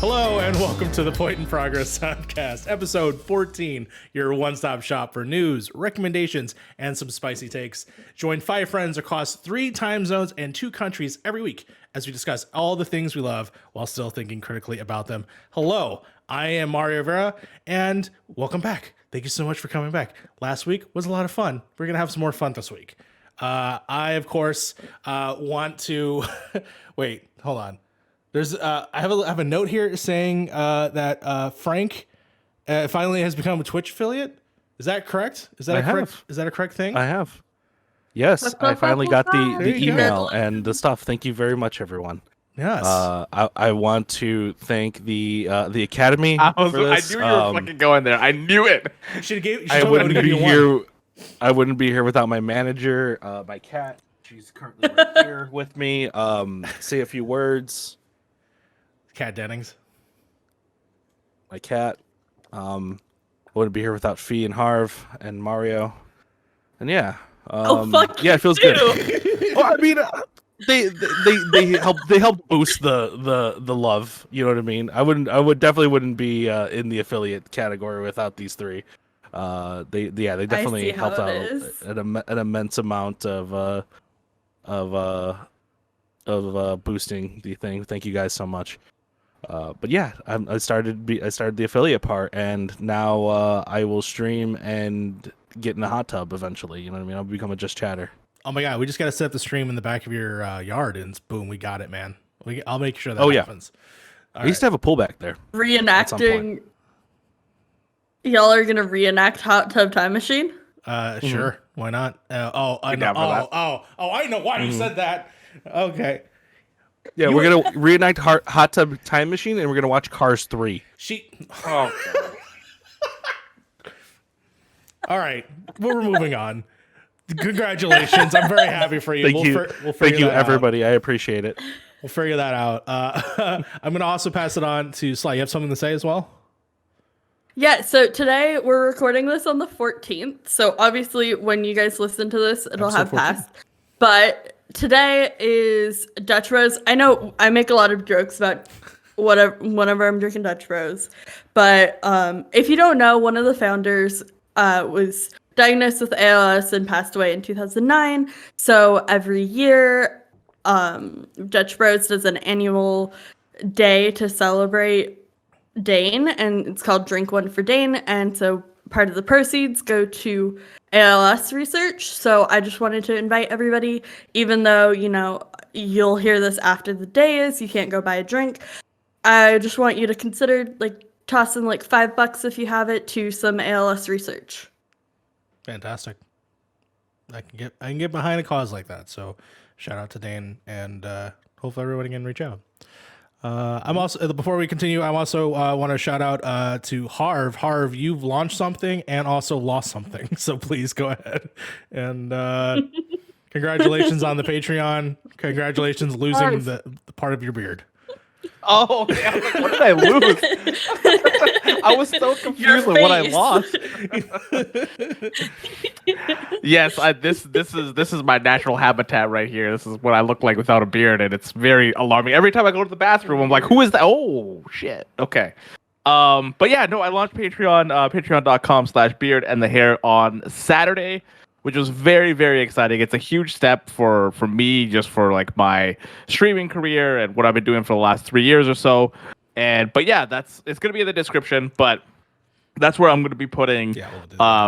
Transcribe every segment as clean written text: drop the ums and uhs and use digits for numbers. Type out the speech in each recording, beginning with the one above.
Hello and welcome to the Point in Progress podcast, episode 14, your one-stop shop for news, recommendations, and some spicy takes. Join 5 friends across 3 time zones and 2 countries every week as we discuss all the things we love while still thinking critically about them. Hello, I am Mario Rivera, and welcome back. Thank you so much for coming back. Last week was a lot of fun. We're going to have some more fun this week. I, of course, want to... Wait, hold on. There's I have a note here saying that Frank finally has become a Twitch affiliate. Is that correct? Is that a correct thing? I have. Yes, I finally got the email and the stuff. Thank you very much, everyone. Yes. I want to thank the Academy for this. I knew you were fucking going there. I knew it. I wouldn't be here. I wouldn't be here without my manager, my cat. She's currently right here with me. Say a few words. Cat Dennings. My cat. I wouldn't be here without Fee and Harv and Mario. And yeah. Fuck yeah, it feels you. good. Well, I mean, they help boost the love. You know what I mean? I definitely wouldn't be in the affiliate category without these 3. They definitely helped out an immense amount of boosting the thing. Thank you guys so much. But yeah, I started the affiliate part, and now I will stream and get in a hot tub eventually. You know what I mean? I'll become a Just Chatter. Oh my god, we just got to set up the stream in the back of your yard, and boom, we got it, man. I'll make sure that happens. I used to have a pool back there. Reenacting. Y'all are gonna reenact Hot Tub Time Machine? Sure. Why not? I know why you said that. Okay. Yeah, we're gonna reenact Hot Tub Time Machine, and we're gonna watch Cars 3. Oh. All right, we're moving on. Congratulations! I'm very happy for you. Thank you. Thank you, everybody. I appreciate it. We'll figure that out. I'm gonna also pass it on to Sly. You have something to say as well? Yeah, so today we're recording this on the 14th. So obviously when you guys listen to this, it'll have passed. But today is Dutch Rose. I know I make a lot of jokes about whenever I'm drinking Dutch Rose. But if you don't know, one of the founders was diagnosed with ALS and passed away in 2009. So every year, Dutch Rose does an annual day to celebrate Dane, and it's called Drink One for Dane, and so part of the proceeds go to ALS research. So I just wanted to invite everybody, even though, you know, you'll hear this after the day is, you can't go buy a drink. I just want you to consider tossing $5 if you have it to some ALS research. Fantastic. I can get behind a cause like that. So shout out to Dane, and hopefully everybody can reach out. I'm also, before we continue, I also want to shout out to Harv. Harv, you've launched something and also lost something, so please go ahead. And congratulations on the Patreon. Congratulations losing the part of your beard. Oh, man. What did I lose? I was so confused with what I lost. Yes, this is my natural habitat right here. This is what I look like without a beard, and it's very alarming. Every time I go to the bathroom, I'm like, who is that? Oh, shit. Okay. But yeah, no, I launched Patreon, patreon.com/beard and the hair on Saturday, which was very, very exciting. It's a huge step for me, just for my streaming career and what I've been doing for the last 3 years or so. But yeah, it's gonna be in the description, but that's where I'm going to be putting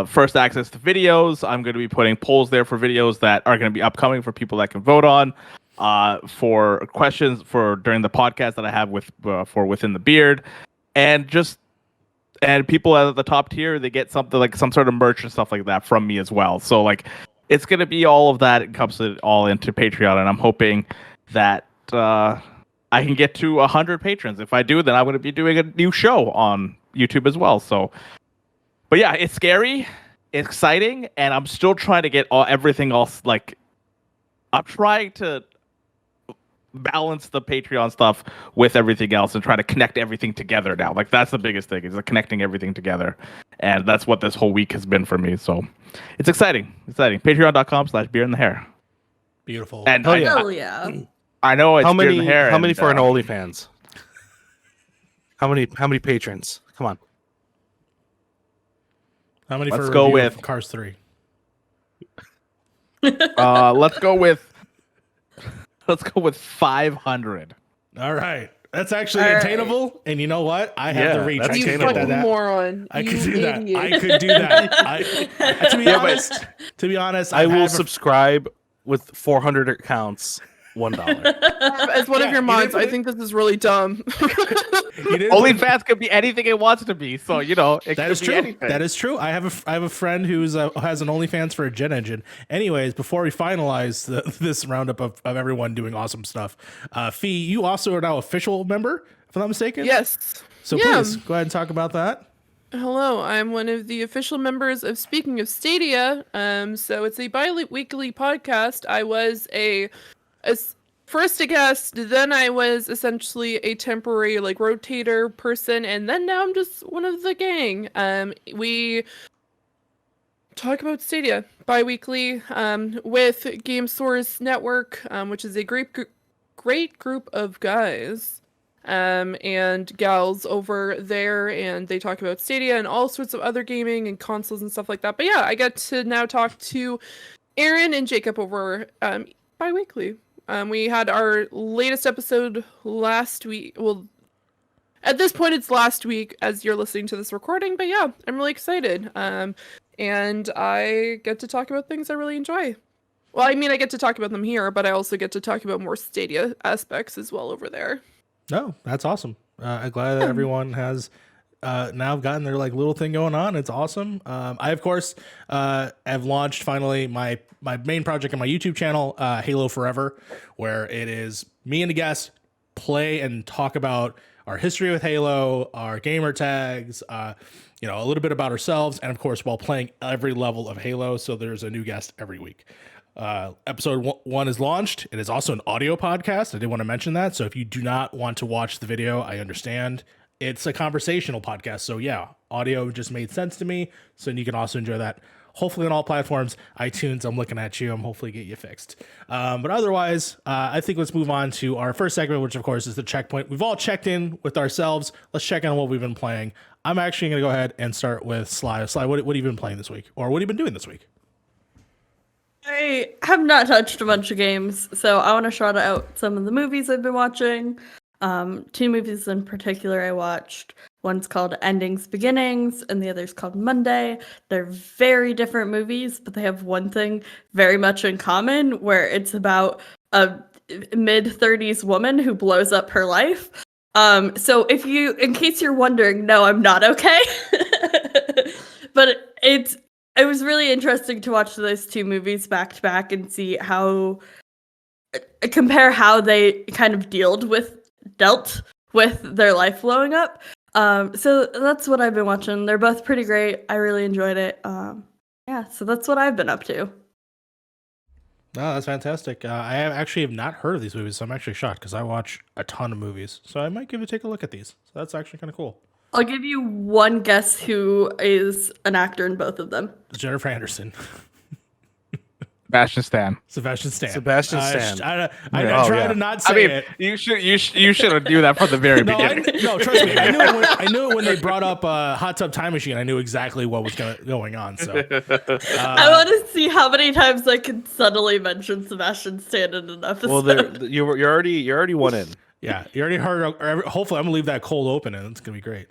first access to videos. I'm going to be putting polls there for videos that are going to be upcoming for people that can vote on, for questions for during the podcast that I have for Within the Beard, and people at the top tier, they get something like some sort of merch and stuff like that from me as well. So it's going to be all of that encompassed all into Patreon, and I'm hoping that I can get to 100 patrons. If I do, then I'm going to be doing a new show on YouTube as well. So, but yeah, it's scary, exciting, and I'm still trying to get everything else. I'm trying to balance the Patreon stuff with everything else and try to connect everything together now. That's the biggest thing, is connecting everything together, and that's what this whole week has been for me. So it's exciting. Patreon.com/beard in the hair. Beautiful. And hell yeah. I know it's how beard in the hair. How many for an OnlyFans? How many patrons? Come on. How many Let's for a go review with- of Cars 3? Let's go with 500. All right. That's actually All right. attainable. And you know what? I have Yeah, the reach. that's I You could attainable. get fucking that. moron. I You could do that. idiot. I could do that. To be honest, I I've will had subscribe with 400 accounts, $1. As one Yeah, of your you mods, didn't- I think this is really dumb. You didn't- OnlyFans could be anything it wants to be, so it That could is be true. anything. That is true. I have a friend who's has an OnlyFans for a jet engine. Anyways, before we finalize this roundup of everyone doing awesome stuff, Fee, you also are now official member, if I'm not mistaken. Yes. So Yeah. please go ahead and talk about that. Hello, I'm one of the official members of Speaking of Stadia. So it's a bi-weekly podcast. I was first a guest, then I was essentially a temporary rotator person, and then now I'm just one of the gang. We talk about Stadia bi-weekly with Game Source Network, which is a great group of guys and gals over there, and they talk about Stadia and all sorts of other gaming and consoles and stuff like that. But yeah, I get to now talk to Aaron and Jacob over bi-weekly. We had our latest episode last week. Well, at this point, it's last week as you're listening to this recording. But yeah, I'm really excited. And I get to talk about things I really enjoy. Well, I mean, I get to talk about them here, but I also get to talk about more Stadia aspects as well over there. No, that's awesome. I'm glad that everyone has now gotten their little thing going on. It's awesome. I of course have launched finally my main project on my YouTube channel, Halo Forever, where it is me and a guest play and talk about our history with Halo, our gamer tags, a little bit about ourselves, and of course while playing every level of Halo. So there's a new guest every week. Episode 1 is launched. It is also an audio podcast. I did want to mention that. So if you do not want to watch the video, I understand. It's a conversational podcast. So yeah, audio just made sense to me. So you can also enjoy that. Hopefully on all platforms. iTunes, I'm looking at you. I'm hopefully get you fixed. But otherwise, I think let's move on to our first segment, which of course is the checkpoint. We've all checked in with ourselves. Let's check in on what we've been playing. I'm actually going to go ahead and start with Sly. Sly, what have you been playing this week? Or what have you been doing this week? I have not touched a bunch of games, so I want to shout out some of the movies I've been watching. 2 movies in particular I watched. One's called Endings Beginnings, and the other's called Monday. They're very different movies, but they have one thing very much in common, where it's about a mid-30s woman who blows up her life. So in case you're wondering, no, I'm not okay. But it was really interesting to watch those 2 movies back to back and see compare how they kind of dealt with their life blowing up. So that's what I've been watching. They're both pretty great. I really enjoyed it. Yeah, so that's what I've been up to. Oh, that's fantastic. I have not heard of these movies, so I'm actually shocked because I watch a ton of movies. So I might take a look at these. So that's actually kind of cool. I'll give you one guess who is an actor in both of them. Jennifer Anderson. Sebastian Stan. Sebastian Stan. Sebastian Stan. I Oh, try yeah. to not say it. you should have do that from the very No, beginning. no, trust me. I knew it when they brought up Hot Tub Time Machine. I knew exactly what was going on. So I want to see how many times I can subtly mention Sebastian Stan in an episode. Well, you're already one in. yeah, you already heard. Hopefully, I'm gonna leave that cold open, and it's gonna be great.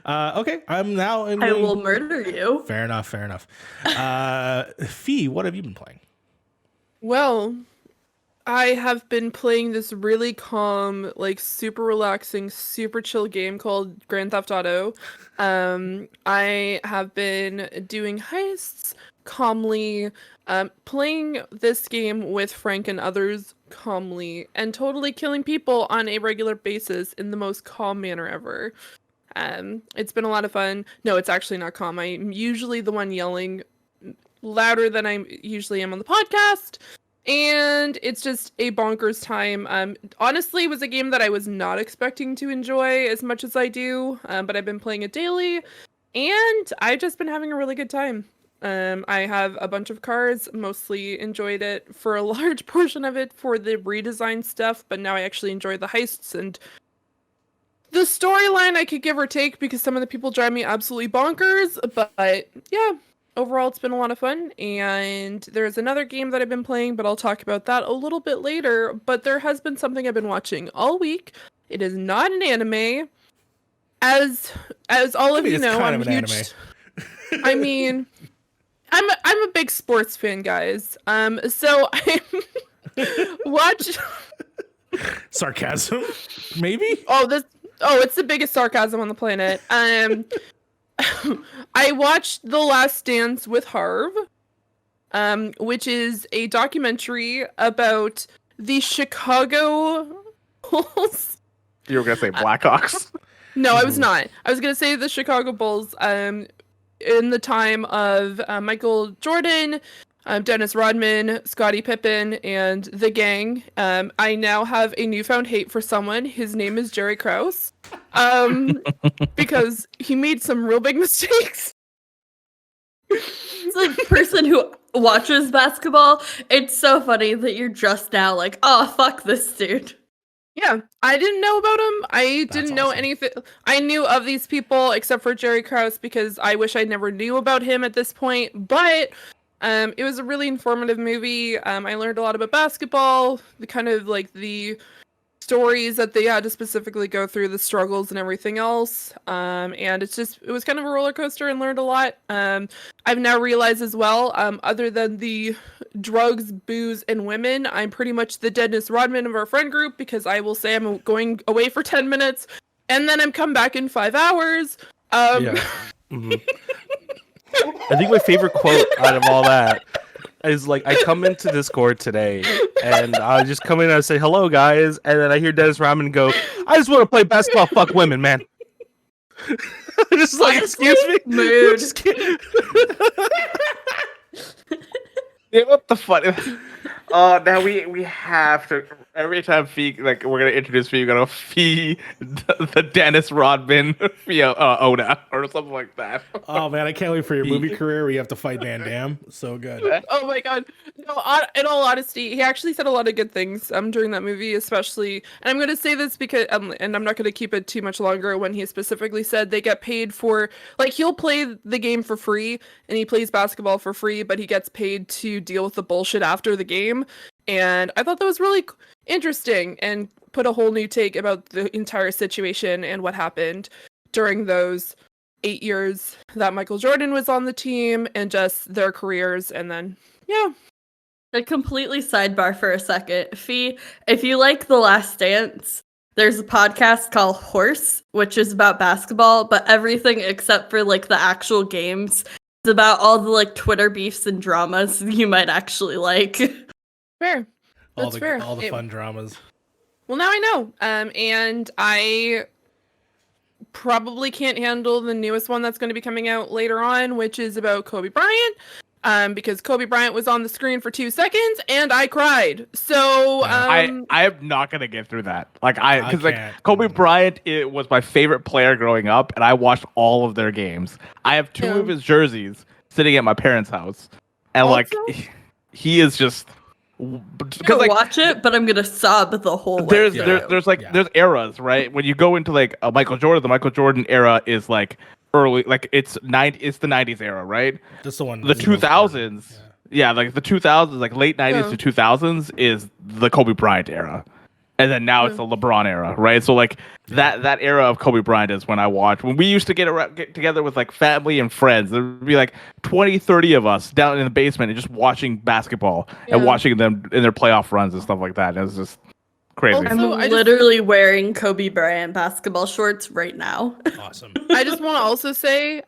Okay, I'm now. I will murder you. Fair enough. Fee, what have you been playing? Well, I have been playing this really calm, super relaxing, super chill game called Grand Theft Auto. I have been doing heists calmly, playing this game with Frank and others calmly, and totally killing people on a regular basis in the most calm manner ever. It's been a lot of fun. No, it's actually not calm. I'm usually the one yelling louder than I usually am on the podcast. And it's just a bonkers time. Honestly, it was a game that I was not expecting to enjoy as much as I do, but I've been playing it daily, and I've just been having a really good time. I have a bunch of cars, mostly enjoyed it for a large portion of it for the redesign stuff, but now I actually enjoy the heists and the storyline I could give or take because some of the people drive me absolutely bonkers, but yeah, overall it's been a lot of fun. And there's another game that I've been playing, but I'll talk about that a little bit later. But there has been something I've been watching all week. It is not an anime. As all of you know, I'm huge. I mean, I'm a big sports fan, guys. So I watch Sarcasm, maybe. It's the biggest sarcasm on the planet. I watched The Last Dance with Harv, which is a documentary about the Chicago Bulls. You were gonna say Blackhawks. No, I was not. I was gonna say the Chicago Bulls. In the time of Michael Jordan, Dennis Rodman, Scottie Pippen, and the gang. I now have a newfound hate for someone. His name is Jerry Krause. Because he made some real big mistakes. It's like person who watches basketball. It's so funny that you're just now like, oh, fuck this dude. Yeah, I didn't know about him. I didn't know awesome. anything. I knew of these people except for Jerry Krause because I wish I never knew about him at this point. But it was a really informative movie. I learned a lot about basketball, the kind of like the stories that they had to specifically go through, the struggles and everything else. And it was kind of a roller coaster and learned a lot. I've now realized as well, other than the drugs, booze, and women, I'm pretty much the Dennis Rodman of our friend group because I will say I'm going away for 10 minutes and then I'm come back in 5 hours. Yeah. Mm-hmm. I think my favorite quote out of all that is like, I come into Discord today and I just come in and I say, hello guys. And then I hear Dennis Rodman go, I just want to play basketball, fuck women, man. Just like, excuse me? Mood. Just kidding. Yeah, what the fuck? Now we have to every time Fee we're gonna introduce Fee, we're gonna Fee the Dennis Rodman Fiona or something like that. Oh man, I can't wait for your movie career where you have to fight Van Damme. So good. Oh my god. No, in all honesty, he actually said a lot of good things during that movie, especially, and I'm going to say this because and I'm not going to keep it too much longer, when he specifically said they get paid for, like, he'll play the game for free and he plays basketball for free, but he gets paid to deal with the bullshit after the game. And I thought that was really interesting and put a whole new take about the entire situation and what happened during those 8 years that Michael Jordan was on the team and just their careers. And then, yeah. A completely sidebar for a second. Fee, if you like The Last Dance, there's a podcast called Horse, which is about basketball, but everything except for like the actual games. It's about all the like Twitter beefs and dramas you might actually like. Fair. That's fair. All the fun dramas. Well, now I know. And I probably can't handle the newest one that's going to be coming out later on, which is about Kobe Bryant. Because Kobe Bryant was on the screen for 2 seconds and I cried. So I am not gonna get through that. Because Kobe Mm. Bryant, it was my favorite player growing up, and I watched all of their games. I have 2 of his jerseys sitting at my parents' house, and he is just. Because watch it, but I'm gonna sob the whole way. There's eras, right? When you go into like a Michael Jordan, the Michael Jordan era is like early, like it's the 90s era, right? That's the one. The 2000s, yeah, like the 2000s, like late 90s to 2000s is the Kobe Bryant era, and then now it's the LeBron era, right? So like that era of Kobe Bryant is when I watched. When we used to get together with like family and friends, there'd be like 20, 30 of us down in the basement and just watching basketball and watching them in their playoff runs and stuff like that. It was just crazy. I'm literally wearing Kobe Bryant basketball shorts right now. Awesome. I just want to also say,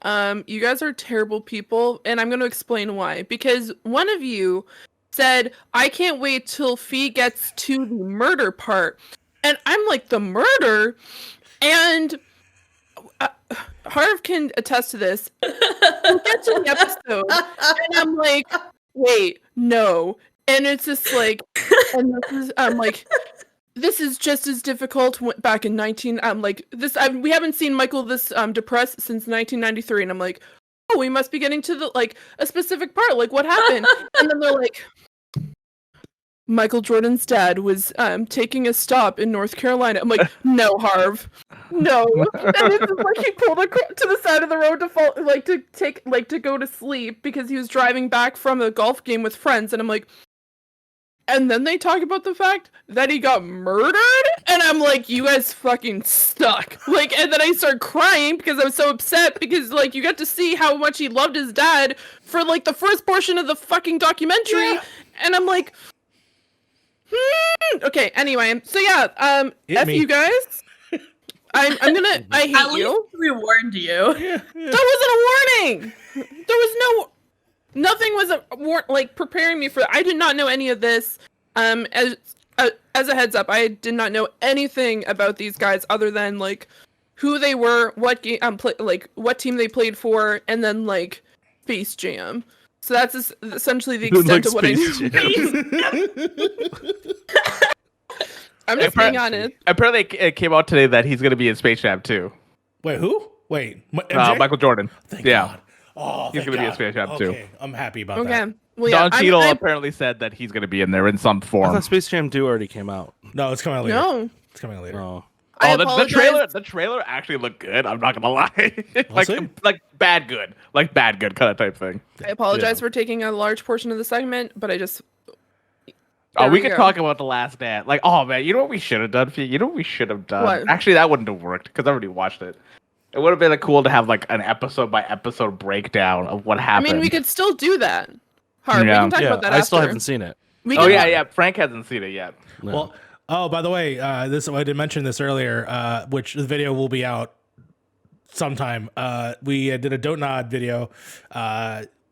you guys are terrible people, and I'm going to explain why. Because one of you said, I can't wait till Fee gets to the murder part. And I'm like, the murder? And Harv can attest to this. We get to the episode, and I'm like, wait, no. And it's just like, and I'm like, this is just as difficult back in we haven't seen Michael this depressed since 1993, and I'm like, oh, we must be getting to the like a specific part. Like, what happened? And then they're like, Michael Jordan's dad was taking a stop in North Carolina. I'm like, no, Harv, no. And it's just like he pulled to the side of the road to fall, like to go to sleep because he was driving back from a golf game with friends. And I'm like, and then they talk about the fact that he got murdered, and I'm like, you guys fucking suck. Like, and then I start crying because I was so upset because like you got to see how much he loved his dad for like the first portion of the fucking documentary, and I'm like. Okay, anyway, so yeah, F you guys. I hate At you. least we warned you. Yeah. That wasn't a warning. There was nothing was like preparing me for. I did not know any of this. As a heads up, I did not know anything about these guys other than like who they were, what game, like what team they played for, and then like Space Jam. So that's essentially the extent of what I knew. I'm just being honest. Apparently, it came out today that he's going to be in Space Jam 2. Wait, who? Wait, MJ? Michael Jordan. Thank yeah. God. Oh, He's going to be in Space Jam 2. Okay, I'm happy about that. Okay. Well, yeah, Don Cheadle apparently said that he's going to be in there in some I form. thought Space Jam 2 already came out. No, it's coming out later. No. It's coming out later. Oh. I the apologize. trailer actually looked good. I'm not gonna lie, see. like bad good kind of type thing. I apologize for taking a large portion of the segment, but I just. Oh, There we we could go. talk about The Last Dance. Like, oh man, you know what we should have done? You know what we should have done? What? Actually, that wouldn't have worked because I already watched it. It would have been cool to have like an episode by episode breakdown of what I happened. mean, we could still do that. Harv, we Yeah. can talk Yeah, about that I after. still haven't seen it. We Oh can- yeah. Frank hasn't seen it yet. No. Well, oh, by the way, this I did mention this earlier, which the video will be out sometime. We did a Don't Nod video.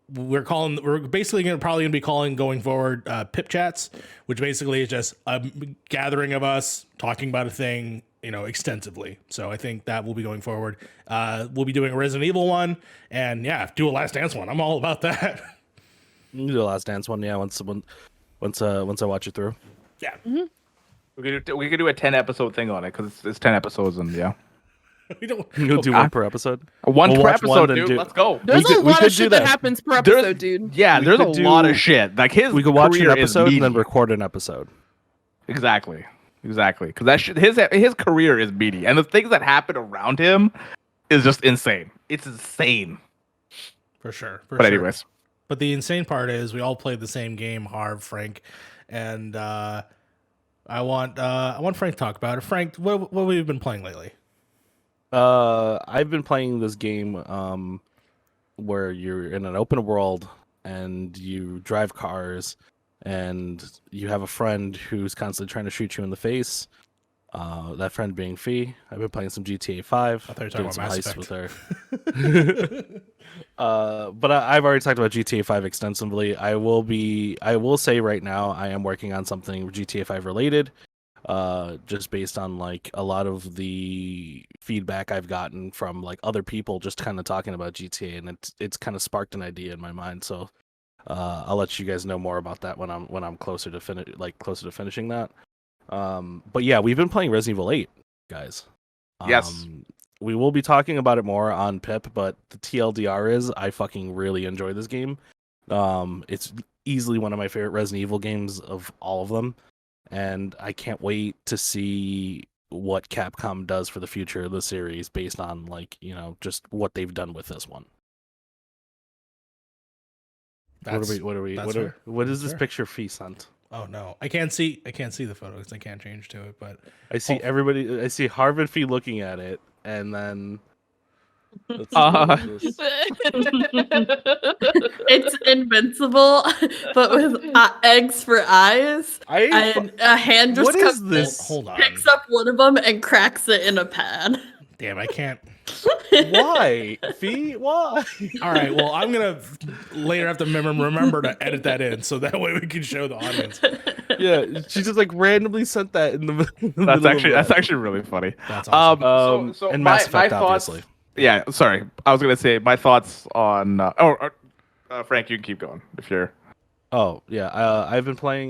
We're basically probably gonna be calling going forward PiP chats, which basically is just a gathering of us talking about a thing, extensively. So I think that will be going forward. We'll be doing a Resident Evil one, and yeah, do a Last Dance one. I'm all about that. You can do the Last Dance one, yeah. Once I watch it through. Yeah. We could do a 10-episode thing on it because it's 10 episodes and yeah. We don't. You'll do one per episode. One We'll per watch episode, one and dude. Let's go. There's We a could lot do of shit that that. happens per episode, dude. Yeah, We there's a could lot of do- shit. Like his We could watch an career is episode and then meaty. record an episode. Exactly. Because that his career is meaty, and the things that happen around him is just insane. It's insane. For sure. But anyways, But the insane part is we all played the same game, Harv, Frank, and I want Frank to talk about it. Frank, what have you been playing lately? I've been playing this game where you're in an open world and you drive cars and you have a friend who's constantly trying to shoot you in the face. That friend being Fee. I've been playing some GTA 5. I thought you were doing talking some about Mass heists with her. But I've already talked about GTA 5 extensively. I will say right now I am working on something GTA 5 related. Just based on like a lot of the feedback I've gotten from like other people just kind of talking about GTA, and it's kind of sparked an idea in my mind. So I'll let you guys know more about that when I'm closer to finishing that. But yeah, we've been playing Resident Evil 8, guys. Yes. We will be talking about it more on PiP, but the TLDR is I fucking really enjoy this game. It's easily one of my favorite Resident Evil games of all of them. And I can't wait to see what Capcom does for the future of the series based on like, just what they've done with this one. What is this fair. picture Fee sent? Oh no, I can't see the photo because I can't change to it. But I see everybody. I see Harv and Fee looking at it, and then let's see, what is this? It's Invincible, but with eggs for eyes. And a hand just What is comes in, this? hold on. picks up one of them and cracks it in a pan. Damn, I can't. Why, Fee? Why? All right, well, I'm gonna later have to remember to edit that in so that way we can show the audience. Yeah, she just like randomly sent that in the middle. that's actually really funny. That's awesome. So and my Mass Effect, thoughts. obviously. Yeah, sorry. I was gonna say my thoughts on. Frank, you can keep going if you're. Oh yeah, I've been playing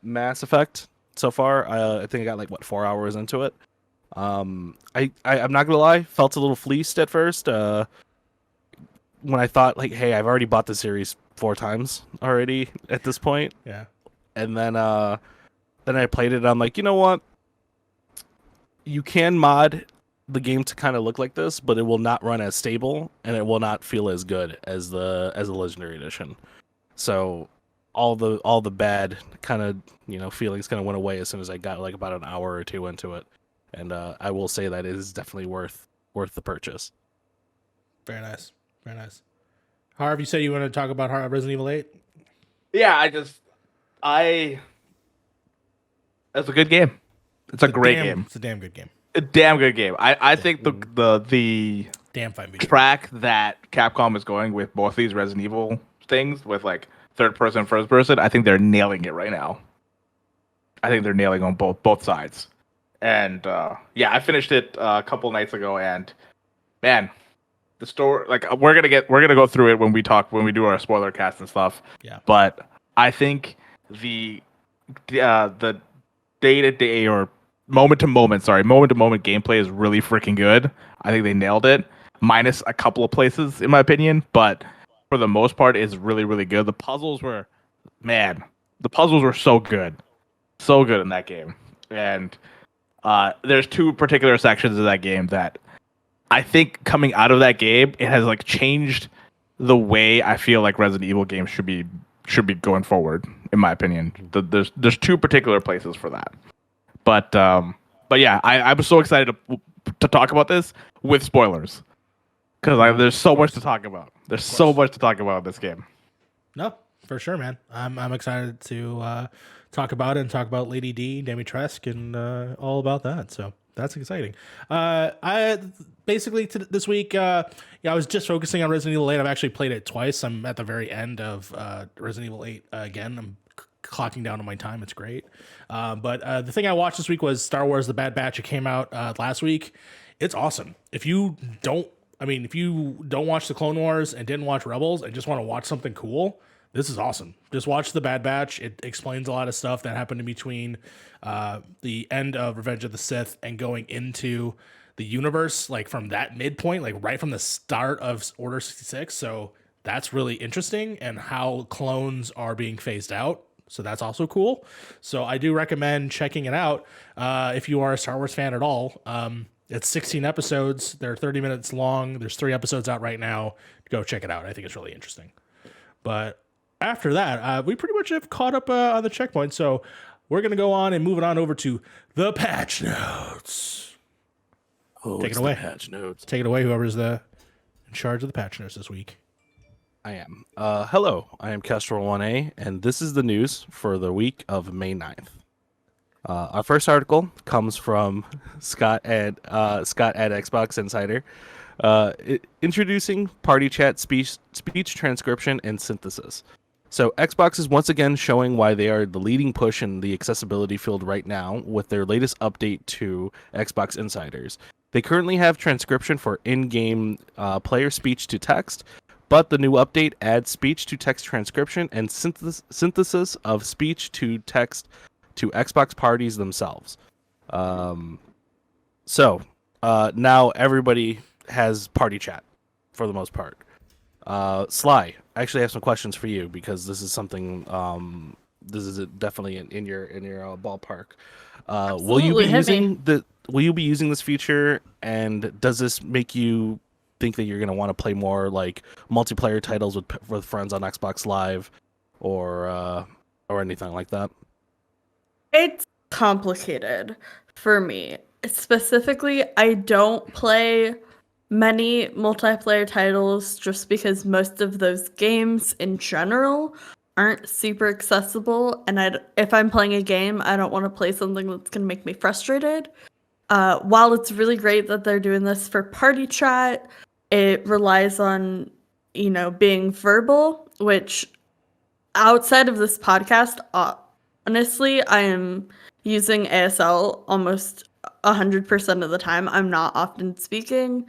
Mass Effect so far. I think I got like 4 hours into it. I'm not gonna lie, felt a little fleeced at first. when I thought like, hey, I've already bought the series 4 times already at this point. Yeah. And then I played it and I'm like, you know what? You can mod the game to kind of look like this, but it will not run as stable and it will not feel as good as the Legendary Edition. So all the bad kind of, feelings kind of went away as soon as I got like about an hour or 2 into it. And I will say that it is definitely worth the purchase. Very nice. Very nice. Harv, you said you want to talk about Resident Evil 8? Yeah, it's a good game. It's a great game. It's a damn good game. A damn good game. I think the Damn fine video. track that Capcom is going with both these Resident Evil things with like third person, first person, I think they're nailing it right now. I think they're nailing on both sides. And I finished it a couple nights ago, and man, the story, like we're gonna go through it when we do our spoiler cast and stuff. Yeah. But I think the day-to-day or moment-to-moment gameplay is really freaking good. I think they nailed it, minus a couple of places in my opinion, but for the most part it's really, really good. The puzzles were so good. So good in that game. And there's 2 particular sections of that game that I think coming out of that game, it has like changed the way I feel like Resident Evil games should be going forward, in my opinion. There's 2 particular places for that. But yeah, I was so excited to talk about this with spoilers. Because there's so much to talk about. There's so much to talk about in this game. No, for sure, man. I'm excited to talk about it and talk about Lady D, Dimitrescu, and all about that. So that's exciting. I basically this week, I was just focusing on Resident Evil 8. I've actually played it twice. I'm at the very end of Resident Evil 8 again. I'm clocking down on my time. It's great. But the thing I watched this week was Star Wars: The Bad Batch. It came out last week. It's awesome. If you don't watch the Clone Wars and didn't watch Rebels and just want to watch something cool, this is awesome. Just watch The Bad Batch. It explains a lot of stuff that happened in between the end of Revenge of the Sith and going into the universe, like from that midpoint, like right from the start of Order 66. So that's really interesting, and how clones are being phased out. So that's also cool. So I do recommend checking it out if you are a Star Wars fan at all. It's 16 episodes. They're 30 minutes long. There's 3 episodes out right now. Go check it out. I think it's really interesting. But after that, we pretty much have caught up on the checkpoint. So we're going to go on and move it on over to the patch notes. Take it away. Patch notes. Take it away, whoever's in charge of the patch notes this week. I am. Hello, I am Kestrel1A, and this is the news for the week of May 9th. Our first article comes from Scott at Xbox Insider, introducing party chat speech transcription and synthesis. So Xbox is once again showing why they are the leading push in the accessibility field right now with their latest update to Xbox Insiders. They currently have transcription for in-game player speech to text, but the new update adds speech to text transcription and synthesis of speech to text to Xbox parties themselves. So now everybody has party chat for the most part. Sly, I actually have some questions for you because this is something. This is definitely in your ballpark. Will you be using this feature, and does this make you think that you're going to want to play more like multiplayer titles with friends on Xbox Live, or anything like that? It's complicated for me. Specifically, I don't play many multiplayer titles just because most of those games in general aren't super accessible, and if I'm playing a game, I don't want to play something that's going to make me frustrated. While it's really great that they're doing this for party chat, it relies on, being verbal, which outside of this podcast, honestly, I am using ASL almost 100% of the time. I'm not often speaking.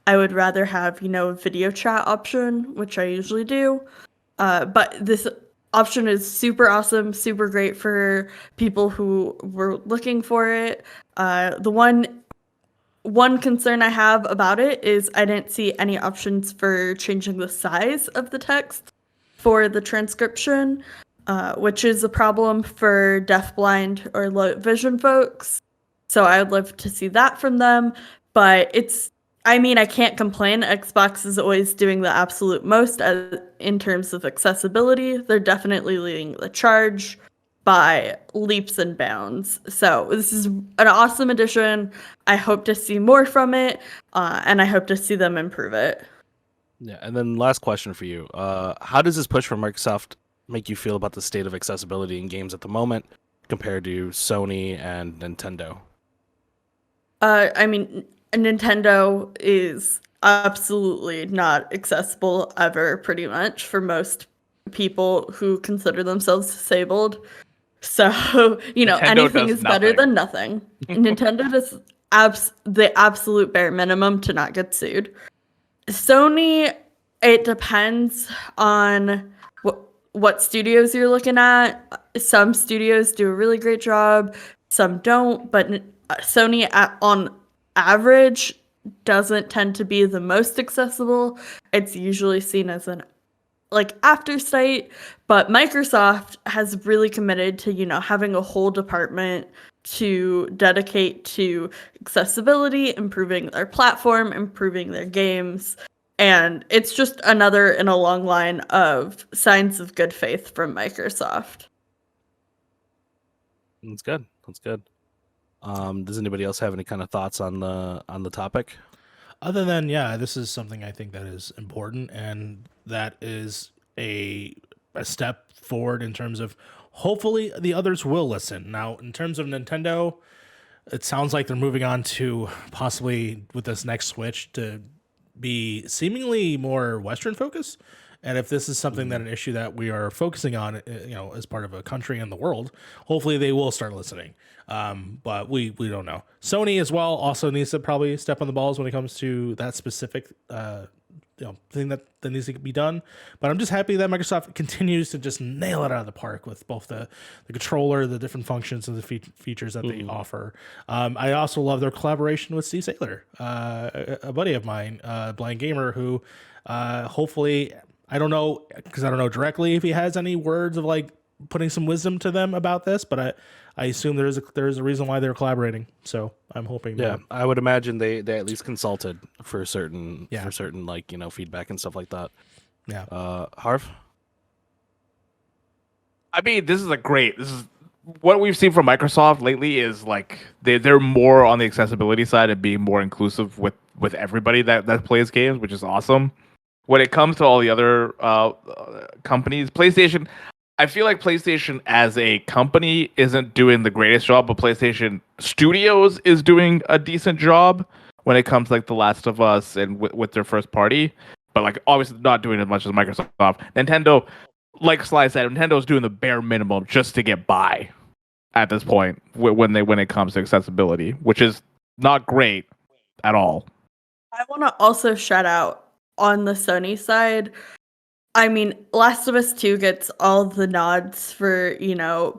I would rather have, a video chat option, which I usually do. But this option is super awesome, super great for people who were looking for it. The one one concern I have about it is I didn't see any options for changing the size of the text for the transcription, which is a problem for deafblind or low vision folks. So I would love to see that from them. But I can't complain. Xbox is always doing the absolute most in terms of accessibility. They're definitely leading the charge by leaps and bounds. So this is an awesome addition. I hope to see more from it, and I hope to see them improve it. Yeah, and then last question for you. How does this push from Microsoft make you feel about the state of accessibility in games at the moment compared to Sony and Nintendo? Nintendo is absolutely not accessible ever, pretty much, for most people who consider themselves disabled. So, Nintendo anything does is better nothing. than nothing. Nintendo does the absolute bare minimum to not get sued. Sony, it depends on what studios you're looking at. Some studios do a really great job, some don't, but Sony on average doesn't tend to be the most accessible. It's usually seen as an after sight, but Microsoft has really committed to, having a whole department to dedicate to accessibility, improving their platform, improving their games. And it's just another in a long line of signs of good faith from Microsoft. That's good. That's good. Does anybody else have any kind of thoughts on the topic? Other than, this is something I think that is important, and that is a step forward in terms of hopefully the others will listen. Now, in terms of Nintendo, it sounds like they're moving on to possibly with this next Switch to be seemingly more Western focused. And if this is something that an issue that we are focusing on, as part of a country and the world, hopefully they will start listening. But we don't know. Sony as well also needs to probably step on the balls when it comes to that specific thing that needs to be done. But I'm just happy that Microsoft continues to just nail it out of the park with both the controller, the different functions, and the features that they offer. I also love their collaboration with C. Sailor, a buddy of mine, Blind Gamer, who hopefully, I don't know, because I don't know directly if he has any words of putting some wisdom to them about this, but I assume there is a reason why they're collaborating. So I'm hoping. Yeah, I would imagine they at least consulted for certain Yeah. feedback and stuff like that. Yeah. Harv? I mean, this is what we've seen from Microsoft lately is they're more on the accessibility side and being more inclusive with everybody that plays games, which is awesome. When it comes to all the other companies, PlayStation, I feel like PlayStation as a company isn't doing the greatest job, but PlayStation Studios is doing a decent job when it comes to The Last of Us and with their first party. But obviously not doing as much as Microsoft. Nintendo, like Sly said, Nintendo's doing the bare minimum just to get by at this point when it comes to accessibility, which is not great at all. I want to also shout out on the Sony side. I mean, Last of Us 2 gets all the nods for,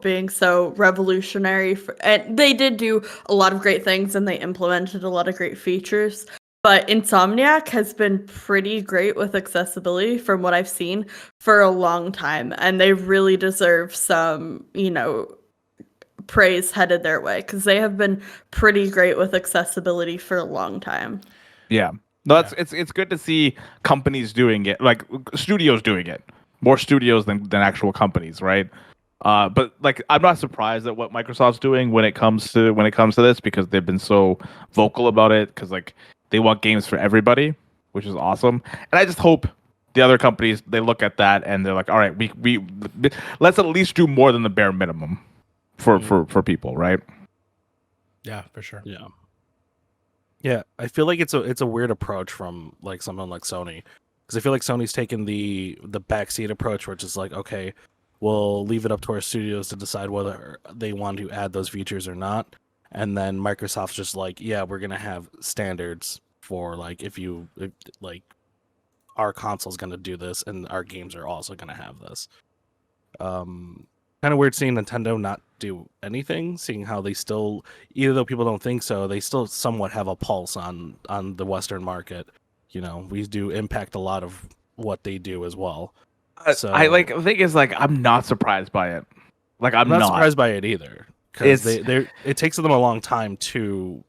being so revolutionary. And they did do a lot of great things and they implemented a lot of great features. But Insomniac has been pretty great with accessibility from what I've seen for a long time. And they really deserve some, praise headed their way because they have been pretty great with accessibility for a long time. Yeah. No, it's good to see companies doing it, studios doing it. More studios than actual companies, right? But I'm not surprised at what Microsoft's doing when it comes to this because they've been so vocal about it because they want games for everybody, which is awesome. And I just hope the other companies they look at that and they're like, all right, we let's at least do more than the bare minimum for people, right? Yeah, for sure. Yeah. Yeah, I feel like it's a weird approach from someone like Sony, because I feel like Sony's taken the backseat approach, which is okay, we'll leave it up to our studios to decide whether they want to add those features or not, and then Microsoft's just yeah, we're gonna have standards for if our console's gonna do this and our games are also gonna have this. kind of weird seeing Nintendo not do anything, seeing how they still, even though people don't think so, they still somewhat have a pulse on the Western market. You know, we do impact a lot of what they do as well. So I like the thing is like I'm not surprised by it. Like I'm not surprised by it either, because It's- it takes them a long time to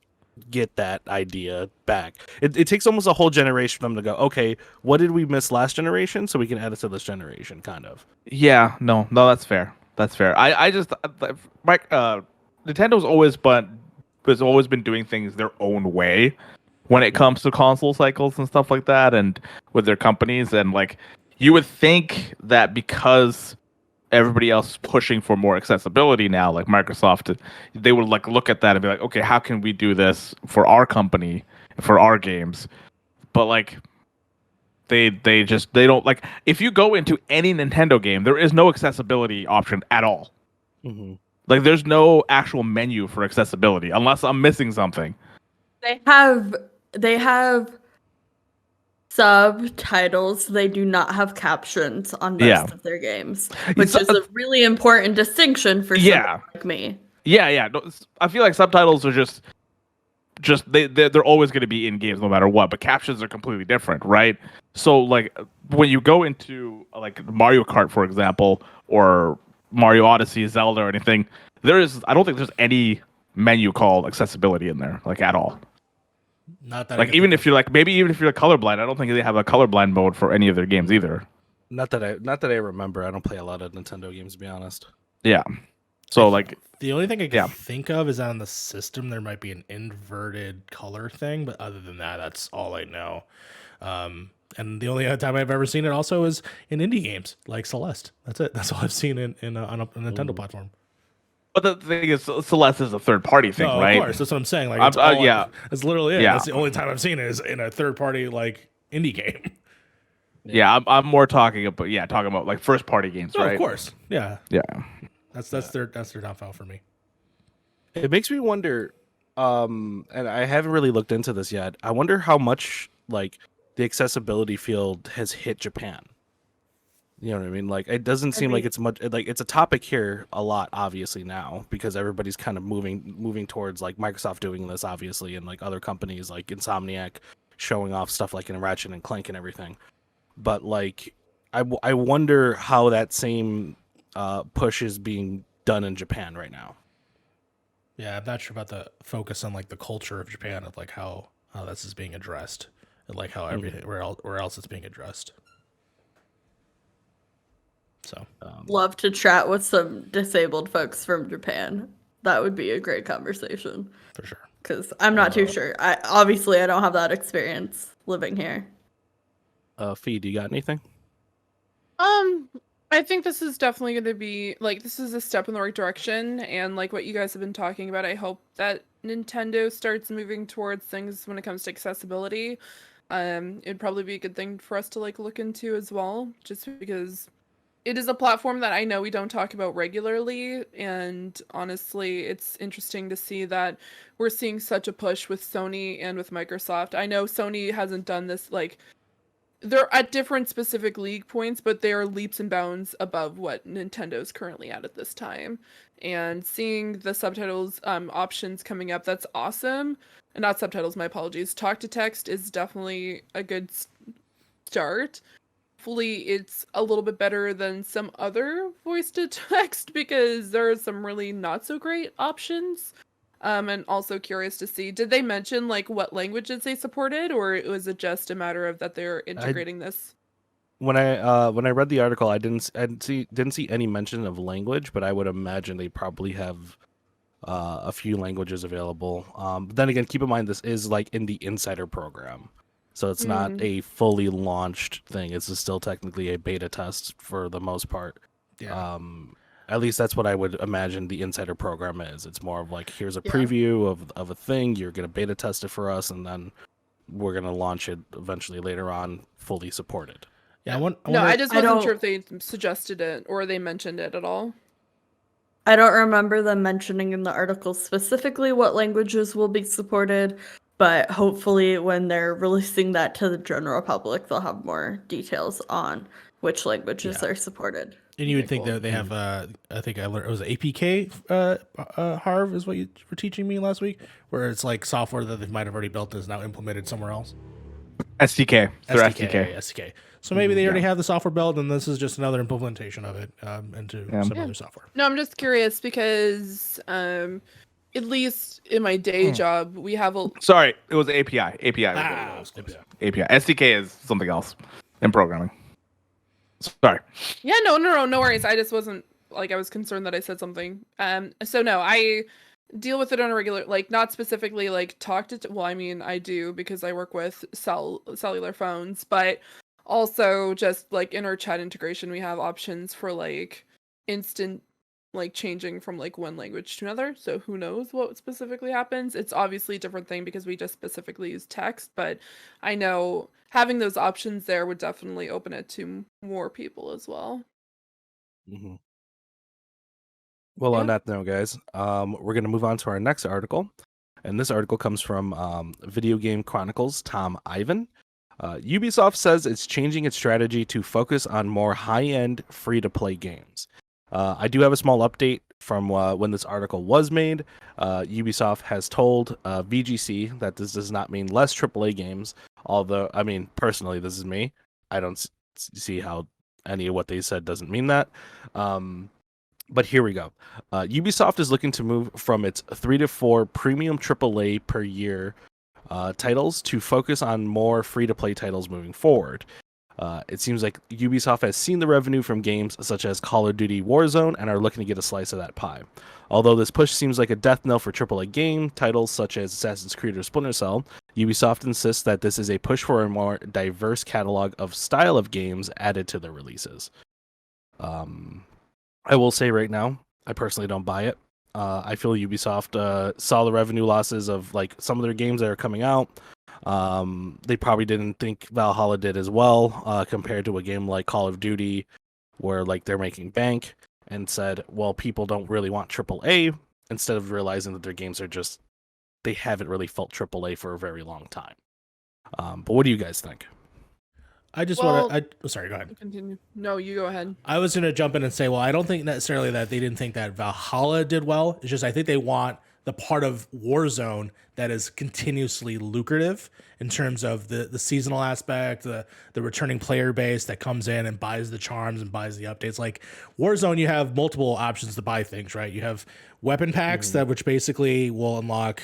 get that idea back. It takes almost a whole generation for them to go, okay, what did we miss last generation, so we can add it to this generation, kind of. Yeah, no, that's fair. That's fair. I just Mike Nintendo's always been doing things their own way when it comes to console cycles and stuff like that, and with their companies, and like you would think that because everybody else is pushing for more accessibility now, like Microsoft, they would like look at that and be like, okay, how can we do this for our company, for our games? But like they don't like, if you go into any Nintendo game, there is no accessibility option at all. Mm-hmm. Like there's no actual menu for accessibility unless I'm missing something. They have subtitles. They do not have captions on most of their games, which is a really important distinction for someone like me. Yeah. No, I feel like subtitles are just they're always going to be in games no matter what, but captions are completely different, right? So like when you go into like Mario Kart, for example, or Mario Odyssey, Zelda, or anything, I don't think there's any menu called accessibility in there, like at all. Not that like even if you're colorblind, I don't think they have a colorblind mode for any of their games either. Not that I remember. I don't play a lot of Nintendo games, to be honest. Yeah. So like the only thing I can think of is on the system there might be an inverted color thing, but other than that, that's all I know. And the only other time I've ever seen it also is in indie games like Celeste. That's it. That's all I've seen on a Nintendo platform. But the thing is, Celeste is a third-party thing, right? Of course, that's what I'm saying. Like, it's literally it. Yeah. That's the only time I've seen it is in a third-party like indie game. Yeah, I'm more talking about like first-party games, right? Of course, yeah. That's their downfall for me. It makes me wonder, and I haven't really looked into this yet. I wonder how much like the accessibility field has hit Japan. You know what I mean? Like, it doesn't seem like it's much. Like, it's a topic here a lot, obviously now, because everybody's kind of moving towards like Microsoft doing this, obviously, and like other companies like Insomniac showing off stuff like in Ratchet and Clank and everything. But like, I wonder how that same push is being done in Japan right now. Yeah, I'm not sure about the focus on like the culture of Japan, of like how this is being addressed, and like how everything where else it's being addressed. So love to chat with some disabled folks from Japan. That would be a great conversation for sure. Because I'm not too sure. I don't have that experience living here. Fee, do you got anything? I think this is definitely going to be like, this is a step in the right direction, and like what you guys have been talking about, I hope that Nintendo starts moving towards things when it comes to accessibility. It'd probably be a good thing for us to like look into as well, just because it is a platform that I know we don't talk about regularly, and honestly, it's interesting to see that we're seeing such a push with Sony and with Microsoft. I know Sony hasn't done this, like, they're at different specific league points, but they are leaps and bounds above what Nintendo's currently at this time. And seeing the subtitles options coming up, that's awesome. And not subtitles, my apologies. Talk to text is definitely a good start. Hopefully it's a little bit better than some other voice to text, because there are some really not so great options. And also curious to see, did they mention like what languages they supported, or was it just a matter of that they're integrating this? When I read the article, I didn't see any mention of language, but I would imagine they probably have a few languages available. But then again, keep in mind this is like in the insider program. So it's not a fully launched thing. It's still technically a beta test for the most part. Yeah. At least that's what I would imagine the insider program is. It's more of like, here's a preview of a thing. You're going to beta test it for us, and then we're going to launch it eventually later on, fully supported. Yeah, I just wasn't sure if they suggested it or they mentioned it at all. I don't remember them mentioning in the article specifically what languages will be supported, but hopefully when they're releasing that to the general public, they'll have more details on which languages are supported. And you would think that they have, I think I learned, it was APK, Harv is what you were teaching me last week, where it's like software that they might have already built and is now implemented somewhere else. SDK. They're SDK. SDK. So maybe they already have the software built, and this is just another implementation of it into some other software. No, I'm just curious because at least in my day job, we have a... Sorry, it was API. API. API. SDK is something else in programming. Sorry. Yeah, no worries. I just wasn't, I was concerned that I said something. So no, I deal with it on a regular, not specifically, talk to... Well, I mean, I do because I work with cellular phones, but also just, in our chat integration, we have options for, instant, changing from, one language to another. So who knows what specifically happens. It's obviously a different thing because we just specifically use text, but I know having those options there would definitely open it to more people as well. Mm-hmm. Well, on that note, guys, we're going to move on to our next article. And this article comes from Video Game Chronicles, Tom Ivan. Ubisoft says it's changing its strategy to focus on more high-end free-to-play games. I do have a small update from when this article was made. Ubisoft has told VGC that this does not mean less AAA games. Although, I mean, personally, this is me. I don't see how any of what they said doesn't mean that. But here we go. Ubisoft is looking to move from its 3 to 4 premium AAA per year titles to focus on more free-to-play titles moving forward. It seems like Ubisoft has seen the revenue from games such as Call of Duty Warzone and are looking to get a slice of that pie. Although this push seems like a death knell for AAA game titles such as Assassin's Creed or Splinter Cell, Ubisoft insists that this is a push for a more diverse catalog of style of games added to their releases. I will say right now, I personally don't buy it. I feel Ubisoft saw the revenue losses of some of their games that are coming out. They probably didn't think Valhalla did as well compared to a game like Call of Duty where they're making bank, and said, well, people don't really want AAA, instead of realizing that their games are just, they haven't really felt AAA for a very long time. But what do you guys think? I just want to... Sorry, go ahead. Continue. No, you go ahead. I was going to jump in and say, well, I don't think necessarily that they didn't think that Valhalla did well. It's just I think they want the part of Warzone that is continuously lucrative in terms of the seasonal aspect, the returning player base that comes in and buys the charms and buys the updates. Like Warzone, you have multiple options to buy things, right? You have weapon packs which basically will unlock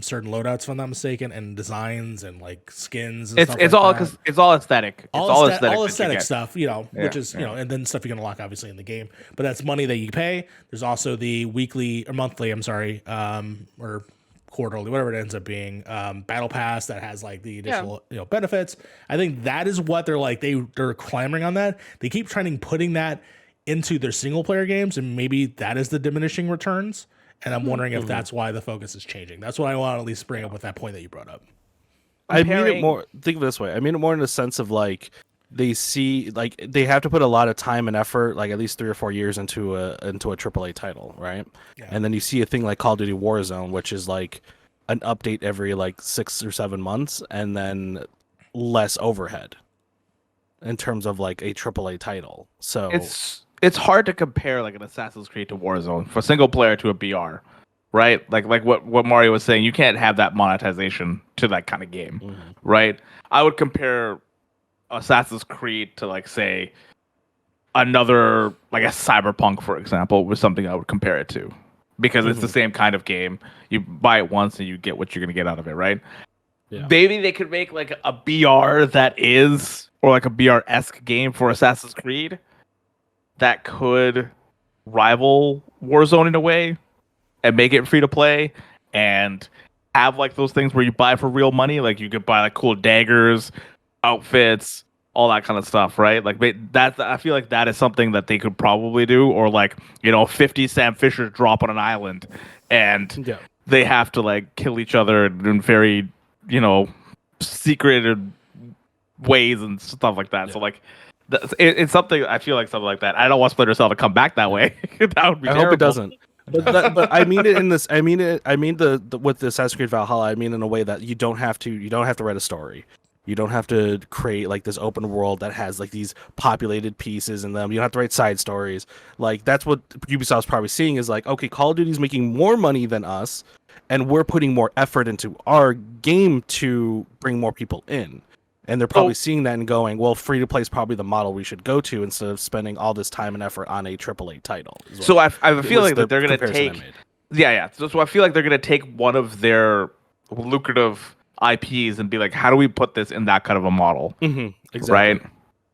certain loadouts, if I'm not mistaken, and designs and skins and stuff. It's all aesthetic. All aesthetic stuff, which is and then stuff you can unlock obviously in the game. But that's money that you pay. There's also the weekly or monthly, or quarterly, whatever it ends up being, battle pass that has the additional benefits. I think that is what they're clamoring on. That they keep trying putting that into their single player games, and maybe that is the diminishing returns. And I'm wondering if that's why the focus is changing. That's what I want to at least bring up with that point that you brought up. I mean it more. Think of it this way. I mean it more in the sense of they see they have to put a lot of time and effort, at least 3 or 4 years into a AAA title, right? Yeah. And then you see a thing like Call of Duty Warzone, which is an update every 6 or 7 months, and then less overhead in terms of a AAA title. So it's hard to compare an Assassin's Creed to Warzone for single player to a BR, right? Like what Mario was saying, you can't have that monetization to that kind of game, right? I would compare Assassin's Creed to say another a Cyberpunk, for example, was something I would compare it to, because it's the same kind of game. You buy it once and you get what you're gonna get out of it, right? Yeah. Maybe they could make a BR that is, or a BR-esque game for Assassin's Creed that could rival Warzone in a way and make it free to play and have those things where you buy for real money, you could buy cool daggers, outfits, all that kind of stuff, right? I feel that is something that they could probably do, or 50 Sam Fishers drop on an island and they have to kill each other in very secreted ways and stuff like that. So it's something, I feel something like that. I don't want Splinter Cell to come back that way. That would be terrible. Hope it doesn't. But I mean it in this. I mean the with the Assassin's Creed Valhalla. I mean in a way that you don't have to write a story. You don't have to create like this open world that has like these populated pieces in them. You don't have to write side stories. Like that's what Ubisoft's probably seeing is like, okay, Call of Duty's making more money than us, and we're putting more effort into our game to bring more people in. And they're probably seeing that and going, well, free to play is probably the model we should go to instead of spending all this time and effort on a AAA title. So I feel like that they're going to take, So I feel like they're going to take one of their lucrative IPs and be like, how do we put this in that kind of a model? Exactly. Right?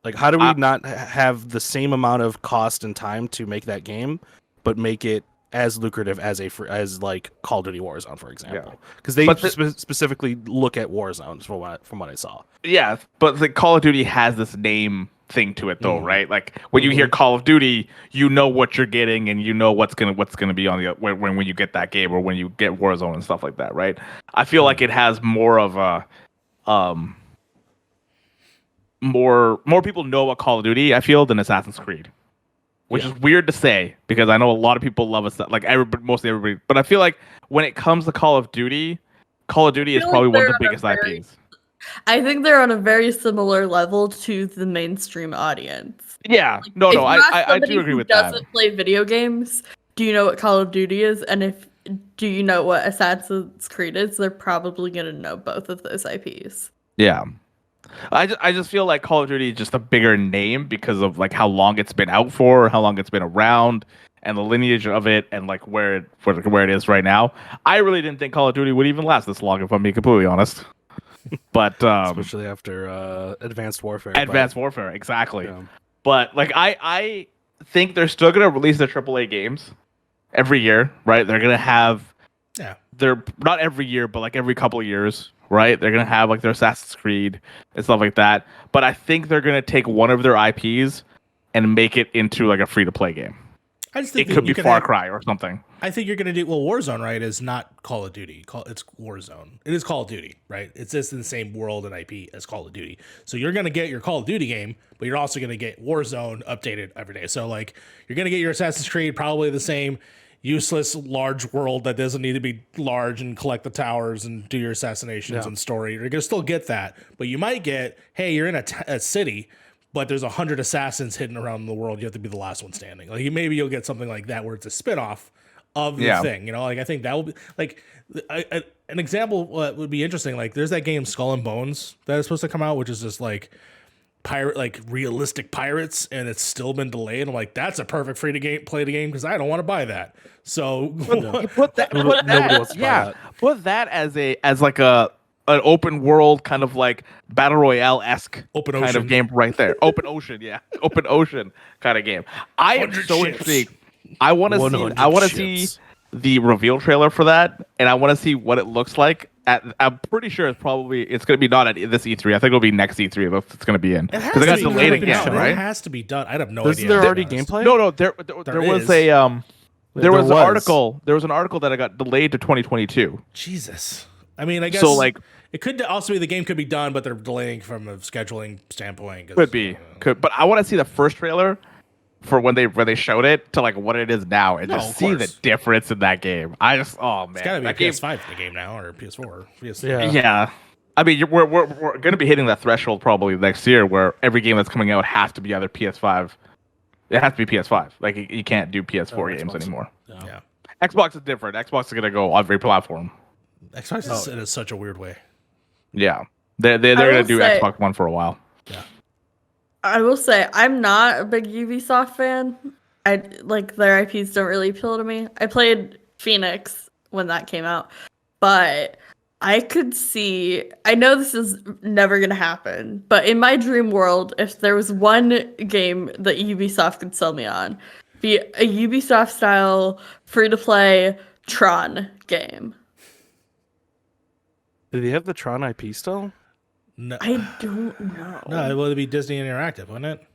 Like, how do we not have the same amount of cost and time to make that game, but make it as lucrative as as like Call of Duty Warzone, for example? Because they specifically look at Warzones from what I saw. Yeah, but the Call of Duty has this name thing to it, though, right? Like when you hear Call of Duty, you know what you're getting, and you know what's gonna be on the when you get that game or when you get Warzone and stuff like that, right? I feel like it has more of a more people know what Call of Duty, I feel, than Assassin's Creed. Which is weird to say because I know a lot of people love us, like mostly everybody. But I feel like when it comes to Call of Duty is probably one of the biggest IPs. I think they're on a very similar level to the mainstream audience. Yeah, like, I do agree with that. Doesn't play video games? Do you know what Call of Duty is? And do you know what Assassin's Creed is? They're probably gonna know both of those IPs. Yeah. I just feel like Call of Duty is just a bigger name because of like how long it's been out for, how long it's been around, and the lineage of it, and like where it is right now. I really didn't think Call of Duty would even last this long, if I'm being completely honest. But especially after Advanced Warfare. Warfare, exactly. Yeah. But like I think they're still gonna release their AAA games every year, right? They're gonna have they're not every year, but like every couple of years. Right, they're gonna have like their Assassin's Creed and stuff like that. But I think they're gonna take one of their IPs and make it into like a free-to-play game. I just think it could be Far Cry or something. I think you're gonna do Warzone, right? Is not Call of Duty. It's Warzone. It is Call of Duty, right? It's just in the same world and IP as Call of Duty. So you're gonna get your Call of Duty game, but you're also gonna get Warzone updated every day. So like you're gonna get your Assassin's Creed, probably the same useless large world that doesn't need to be large and collect the towers and do your assassinations and story. You're gonna still get that, but you might get, hey, you're in a city, but there's 100 assassins hidden around the world. You have to be the last one standing. Like maybe you'll get something like that where it's a spin-off of the thing. You know, like I think that will be like an example. Would be interesting. Like there's that game Skull and Bones that is supposed to come out, which is just like realistic pirates, and it's still been delayed. I'm like, that's a perfect free to play the game because I don't want to buy that. So put that as like an open world kind of like battle royale-esque kind of game right there. Open ocean kind of game. I am so intrigued. I want to see the reveal trailer for that, and I want to see what it looks like. I'm pretty sure it's going to be not at this E3. I think it'll be next E3 if it's going to be in. Because it got delayed again, right? It has to be done. I have no idea. Is there already gameplay? No. There was an article that I got delayed to 2022. Jesus. I mean, I guess so. Like, it could also be the game could be done, but they're delaying from a scheduling standpoint. Could be. But I want to see the first trailer for when they showed it to like what it is now and just see the difference in that game. It's gotta be a PS5 in the game now or PS4. Yeah. I mean, we're going to be hitting that threshold probably next year where every game that's coming out has to be either PS5. It has to be PS5. Like you can't do PS4 games anymore. Yeah. Xbox is different. Xbox is going to go on every platform. Xbox is in such a weird way. Yeah. They're going to do Xbox One for a while. Yeah. I will say I'm not a big Ubisoft fan. I like their IPs don't really appeal to me. I played Phoenix when that came out, but I could see. I know this is never gonna happen, but in my dream world, if there was one game that Ubisoft could sell me on, be a Ubisoft style free to play Tron game. Do they have the Tron IP still? No. I don't know. No, it would be Disney Interactive, wouldn't it?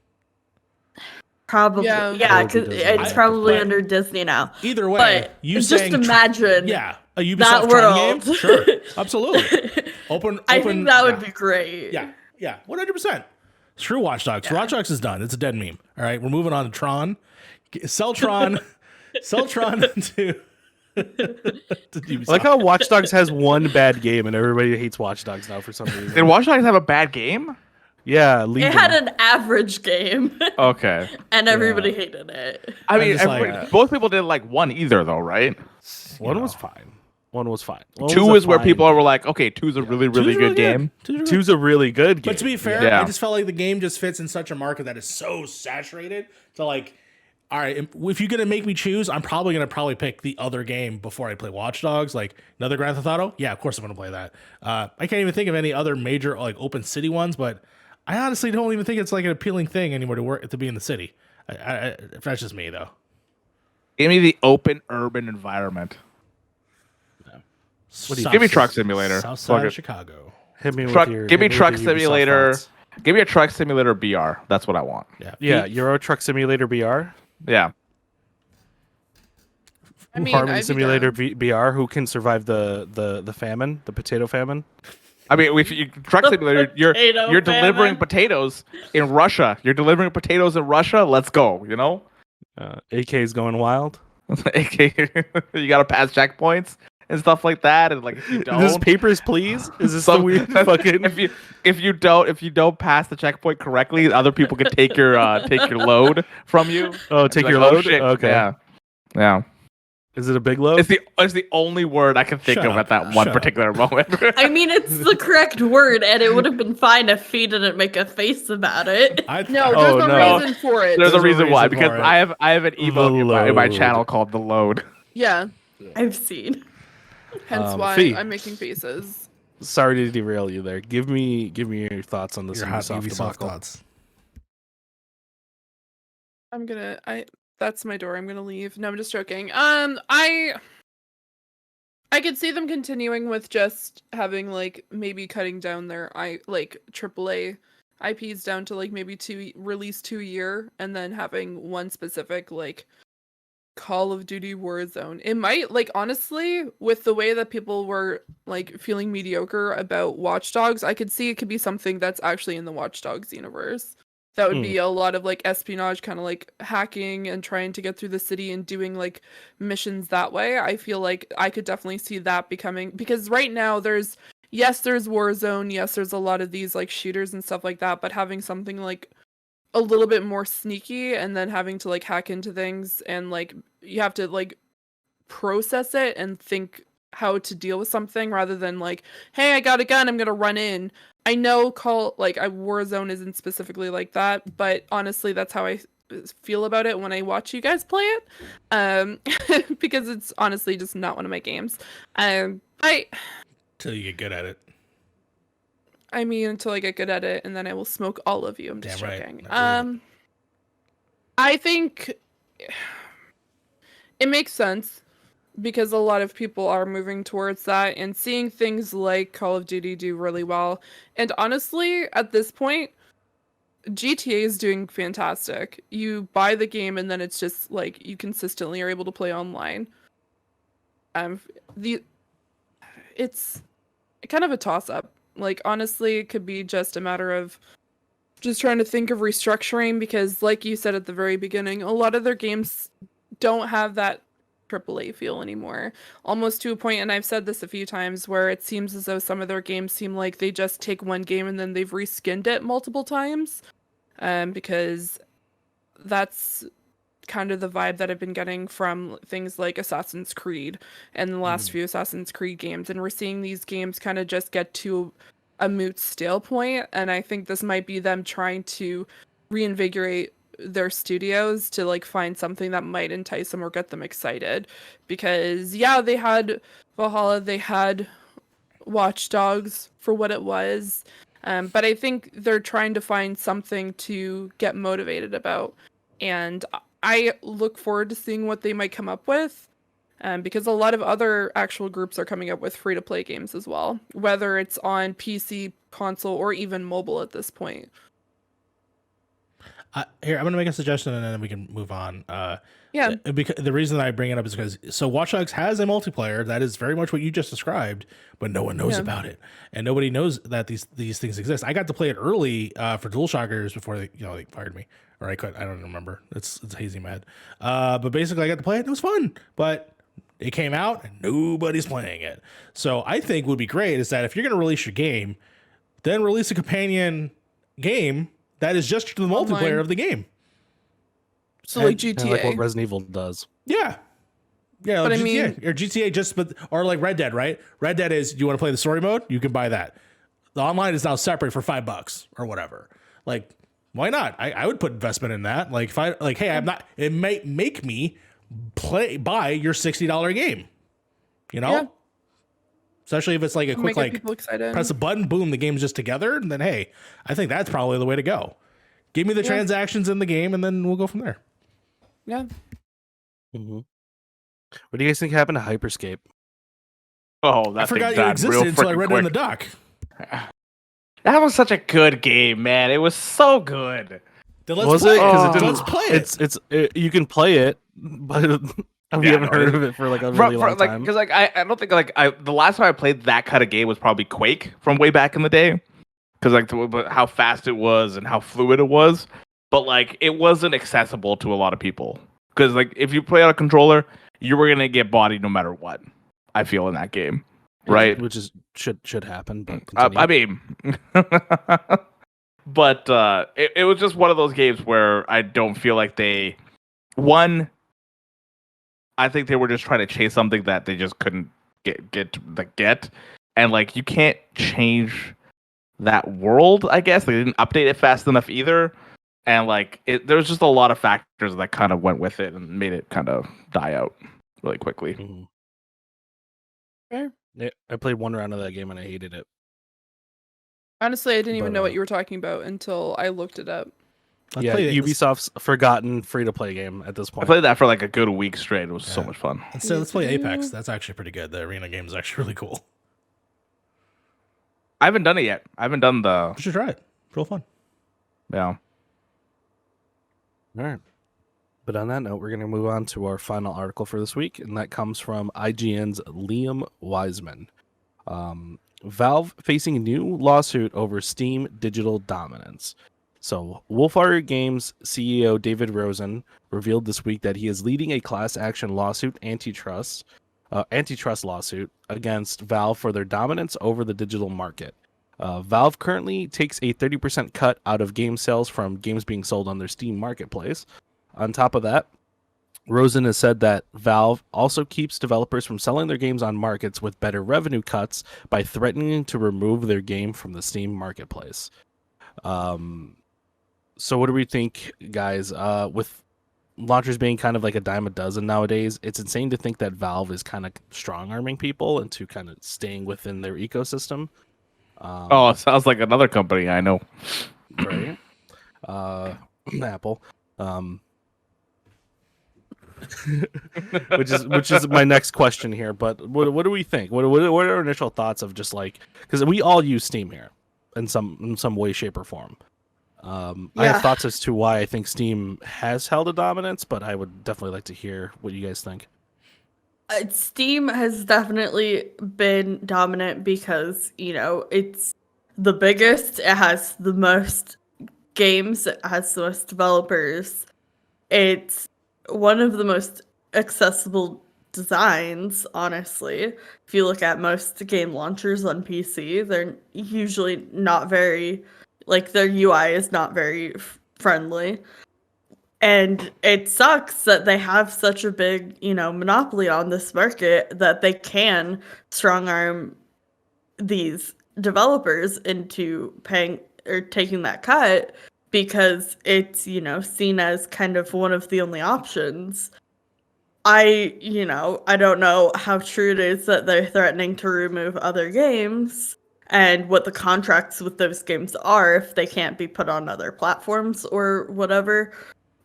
Probably. Yeah, because it's probably under Disney now. Either way, you just imagine. A Ubisoft Tron game. Sure, absolutely. Open. I think that would be great. Yeah, 100%. Screw Watch Dogs. Watch Dogs is done. It's a dead meme. All right, we're moving on to Tron. Sell Tron. Sell Tron to Ubisoft. I like how Watch Dogs has one bad game and everybody hates Watch Dogs now for some reason. Did Watch Dogs have a bad game? Yeah, It Legion. had an average game, Okay. and everybody hated it. I mean, just like, both people didn't like one either, though, right? One was fine. One was fine. Two is where people were like, okay, two's a really, really good game. Two's a really good game. But to be fair, Yeah. I just felt like the game just fits in such a market that is so saturated to like, all right, if you're gonna make me choose, I'm probably gonna pick the other game before I play Watch Dogs, like another Grand Theft Auto. Yeah, of course I'm gonna play that. I can't even think of any other major like open city ones, but I honestly don't even think it's like an appealing thing anymore to be in the city. If that's just me though. Give me the open urban environment. What do you Give me Truck Simulator. South Fuck side it. of Chicago. Hit me with Truck, your. give me hit me Truck with your Ubisoft Simulator. thoughts. Give me a Truck Simulator BR. That's what I want. Yeah, Euro Truck Simulator BR. Yeah. I mean, Farming I'd be Simulator down. BR. Who can survive the famine, the potato famine? I mean, if you Truck Simulator, potato you're delivering famine. potatoes in Russia. You're delivering potatoes in Russia. Let's go. You know, AK is going wild. you gotta pass checkpoints and stuff like that. And like, if you Is this don't, Papers, Please? Is this the weird fucking? if you don't pass the checkpoint correctly, other people can take your load from you. Oh, take Like, your oh, load. shit. Okay. Yeah. Is it a big load? It's the only word I can think Shut of up. at that one Shut up. particular moment. I mean, it's the correct word, and it would have been fine if he didn't make a face about it. No, Oh, there's a no. reason for it. There's a a reason why, reason because for it. I have an emote in my load. channel called The Load. Yeah, I've seen. hence why Fee. I'm making faces. Sorry to derail you there. Give me your thoughts on this Your hot Ubisoft Ubisoft debacle. thoughts. That's my door. I'm gonna leave. No, I'm just joking. I could see them continuing with just having like maybe cutting down their AAA IPs down to like maybe release 2 a year, and then having one specific like Call of Duty Warzone. It might, like, honestly, with the way that people were like feeling mediocre about Watch Dogs, I could see it could be something that's actually in the Watch Dogs universe. That would be a lot of like espionage, kind of like hacking and trying to get through the city and doing like missions that way. I feel like I could definitely see that becoming, because right now there's Warzone, yes, there's a lot of these like shooters and stuff like that, but having something like a little bit more sneaky and then having to like hack into things, and like you have to like process it and think how to deal with something rather than like, hey, I got a gun, I'm gonna run in. I know Warzone isn't specifically like that, but honestly, that's how I feel about it when I watch you guys play it, because it's honestly just not one of my games. Till you get good at it. I mean, until I get good at it, and then I will smoke all of you. I'm just Damn right. joking. I believe I think it makes sense because a lot of people are moving towards that and seeing things like Call of Duty do really well. And honestly, at this point, GTA is doing fantastic. You buy the game and then it's just like you consistently are able to play online. It's kind of a toss-up. Like, honestly, it could be just a matter of just trying to think of restructuring, because like you said at the very beginning, a lot of their games don't have that AAA feel anymore. Almost to a point, and I've said this a few times, where it seems as though some of their games seem like they just take one game and then they've reskinned it multiple times. Because that's kind of the vibe that I've been getting from things like Assassin's Creed and the last few Assassin's Creed games, and we're seeing these games kind of just get to a moot stale point, and I think this might be them trying to reinvigorate their studios to like find something that might entice them or get them excited. Because yeah, they had Valhalla, they had Watch Dogs for what it was, but I think they're trying to find something to get motivated about, and I look forward to seeing what they might come up with, because a lot of other actual groups are coming up with free-to-play games as well, whether it's on PC, console, or even mobile at this point. Here, I'm going to make a suggestion and then we can move on. Yeah. Because the reason I bring it up is because Watch Dogs has a multiplayer that is very much what you just described, but no one knows about it, and nobody knows that these things exist. I got to play it early for DualShockers before they fired me, or I don't remember. It's hazy mad. But basically, I got to play it. And it was fun, but It came out and nobody's playing it. So I think would be great is that if you're going to release your game, then release a companion game that is just the multiplayer of the game. So like GTA. Kinda like what Resident Evil does. Yeah. Yeah, But GTA, I mean- or GTA or like Red Dead, right? Red Dead is you want to play the story mode, you can buy that. The online is now separate for $5 or whatever. Like, why not? I would put investment in that. Like, if I like, hey, I'm not. It might make me buy your $60 game. You know, Yeah. especially if it's like a quick Make like people excited. press a button, boom, the game's just together. And then hey, I think that's probably the way to go. Give me the transactions in the game, and then we'll go from there. Yeah. Mm-hmm. What do you guys think happened to Hyperscape? Oh, that I forgot thing you died existed real until I freaking read it in the quick. doc. That was such a good game, man. It was so good. Then let's Was play it? it. Because Let's play it. you can play it, but we haven't heard of it for like a really long time. Because I don't think the last time I played that kind of game was probably Quake from way back in the day. Because how fast it was and how fluid it was, but like it wasn't accessible to a lot of people. Because like if you play on a controller, you were gonna get bodied no matter what. I feel in that game, right? Which is should happen. But I mean, but it was just one of those games where I don't feel like I think they were just trying to chase something that they just couldn't get, and like you can't change that world. I guess they didn't update it fast enough either, and like there was just a lot of factors that kind of went with it and made it kind of die out really quickly. Mm-hmm. Fair. Yeah, I played one round of that game and I hated it. Honestly, I didn't even But, know what you were talking about until I looked it up. Let's Yeah, play it. Ubisoft's forgotten free-to-play game at this I point. played that for like a good week straight. It was so Yeah. much fun. Let's play Apex. That's actually pretty good. The arena game is actually really cool. I haven't done it yet. I haven't done the You should try it. It's real fun. yeah. All right. But on that note, we're going to move on to our final article for this week, and that comes from IGN's Liam Wiseman. Valve facing new lawsuit over Steam digital dominance. So, Wolfire Games CEO David Rosen revealed this week that he is leading a class action lawsuit antitrust lawsuit against Valve for their dominance over the digital market. Valve currently takes a 30% cut out of game sales from games being sold on their Steam marketplace. On top of that, Rosen has said that Valve also keeps developers from selling their games on markets with better revenue cuts by threatening to remove their game from the Steam marketplace. So what do we think, guys? With launchers being kind of like a dime a dozen nowadays, it's insane to think that Valve is kind of strong-arming people into kind of staying within their ecosystem. Oh, it sounds like another company I know. Right? Apple. which is my next question here. But what do we think? What are our initial thoughts of just like, because we all use Steam here in some way, shape, or form. I have thoughts as to why I think Steam has held a dominance, but I would definitely like to hear what you guys think. Steam has definitely been dominant because, it's the biggest, it has the most games, it has the most developers. It's one of the most accessible designs, honestly. If you look at most game launchers on PC, they're usually not very, their UI is not very friendly. And it sucks that they have such a big, monopoly on this market that they can strong arm these developers into paying or taking that cut because it's, seen as kind of one of the only options. I don't know how true it is that they're threatening to remove other games and what the contracts with those games are if they can't be put on other platforms or whatever.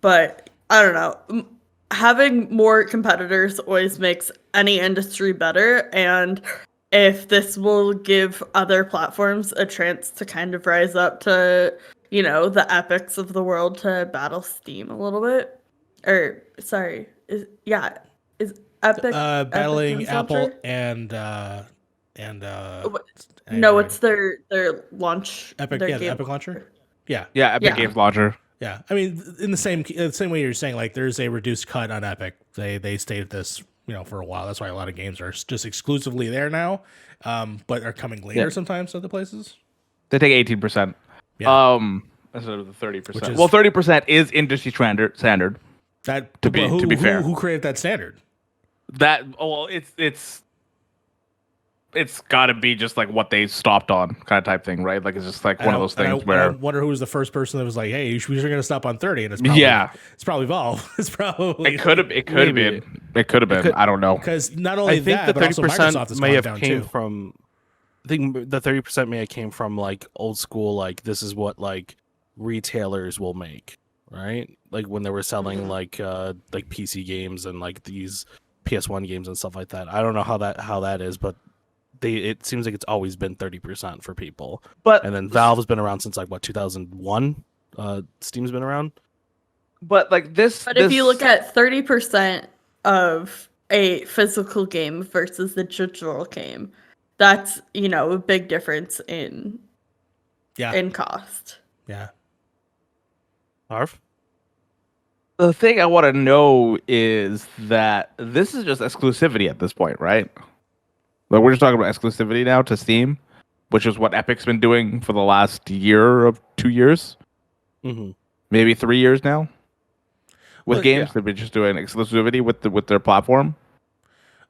But I don't know. Having more competitors always makes any industry better. And if this will give other platforms a chance to kind of rise up to, the epics of the world to battle Steam a little bit. Or, sorry. Is Epic battling Epic Apple launcher? No, it's their launch. Epic. their Yeah, the game Epic launcher. Yeah, Yeah, Epic Yeah. Games Launcher. yeah. I mean, in the same way you're saying, like there's a reduced cut on Epic. They stated this for a while. That's why a lot of games are just exclusively there now, but are coming later sometimes to other places. They take 18%. Yeah. Instead of the 30%. Which is- Well, 30% is industry standard. That To be fair. who created that standard? It's got to be just like what they stopped on kind of type thing, right? Like it's just like one of those things I where wonder who was the first person that was like, "Hey, we're going to stop on 30," and it's probably, it's probably Valve. It's probably it could have been. It could have been. I don't know. because not only I think that, the but also 30% Microsoft has may gone have down came too. from. I think the 30% may have came from like old school, like this is what like retailers will make, right? Like when they were selling like PC games and like these PS1 games and stuff like that. I don't know how that is, but it seems like it's always been 30% for people. But And then Valve's been around since like what 2001. Steam's been around. But like this. But if you look at 30% of a physical game versus the digital game, that's a big difference in cost. Yeah. Harv? The thing I want to know is that this is just exclusivity at this point, right? Like we're just talking about exclusivity now to Steam, which is what Epic's been doing for the last year of 2 years, maybe 3 years now. With games, they've been just doing exclusivity with their platform.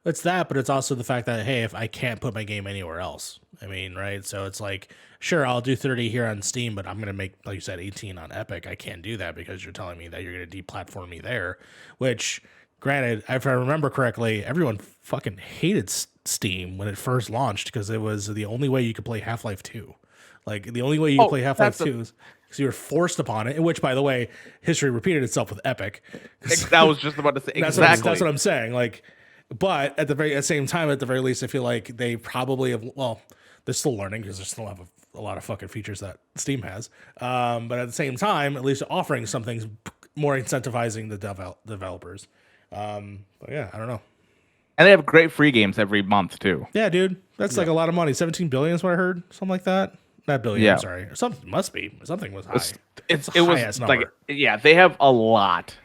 It's that, but it's also the fact that, hey, if I can't put my game anywhere else, I mean, right? So it's like, sure, I'll do 30 here on Steam, but I'm going to make, like you said, 18 on Epic. I can't do that because you're telling me that you're going to deplatform me there, which, granted, if I remember correctly, everyone fucking hated Steam when it first launched because it was the only way you could play Half-Life 2. Like, the only way you could play Half-Life 2 is because you were forced upon it, which, by the way, history repeated itself with Epic. That was just about to say, exactly. That's what I'm saying. Like, but at the same time, at the very least, I feel like they probably have. Well, they're still learning because they still have a lot of fucking features that Steam has. But at the same time, at least offering something more incentivizing the developers. But yeah, I don't know. And they have great free games every month too. Yeah, dude, that's like a lot of money. 17 billion is what I heard, something like that. Not billion. Yeah. I'm sorry. Something must be. Something was high. It a was high-ass like number. they have a lot.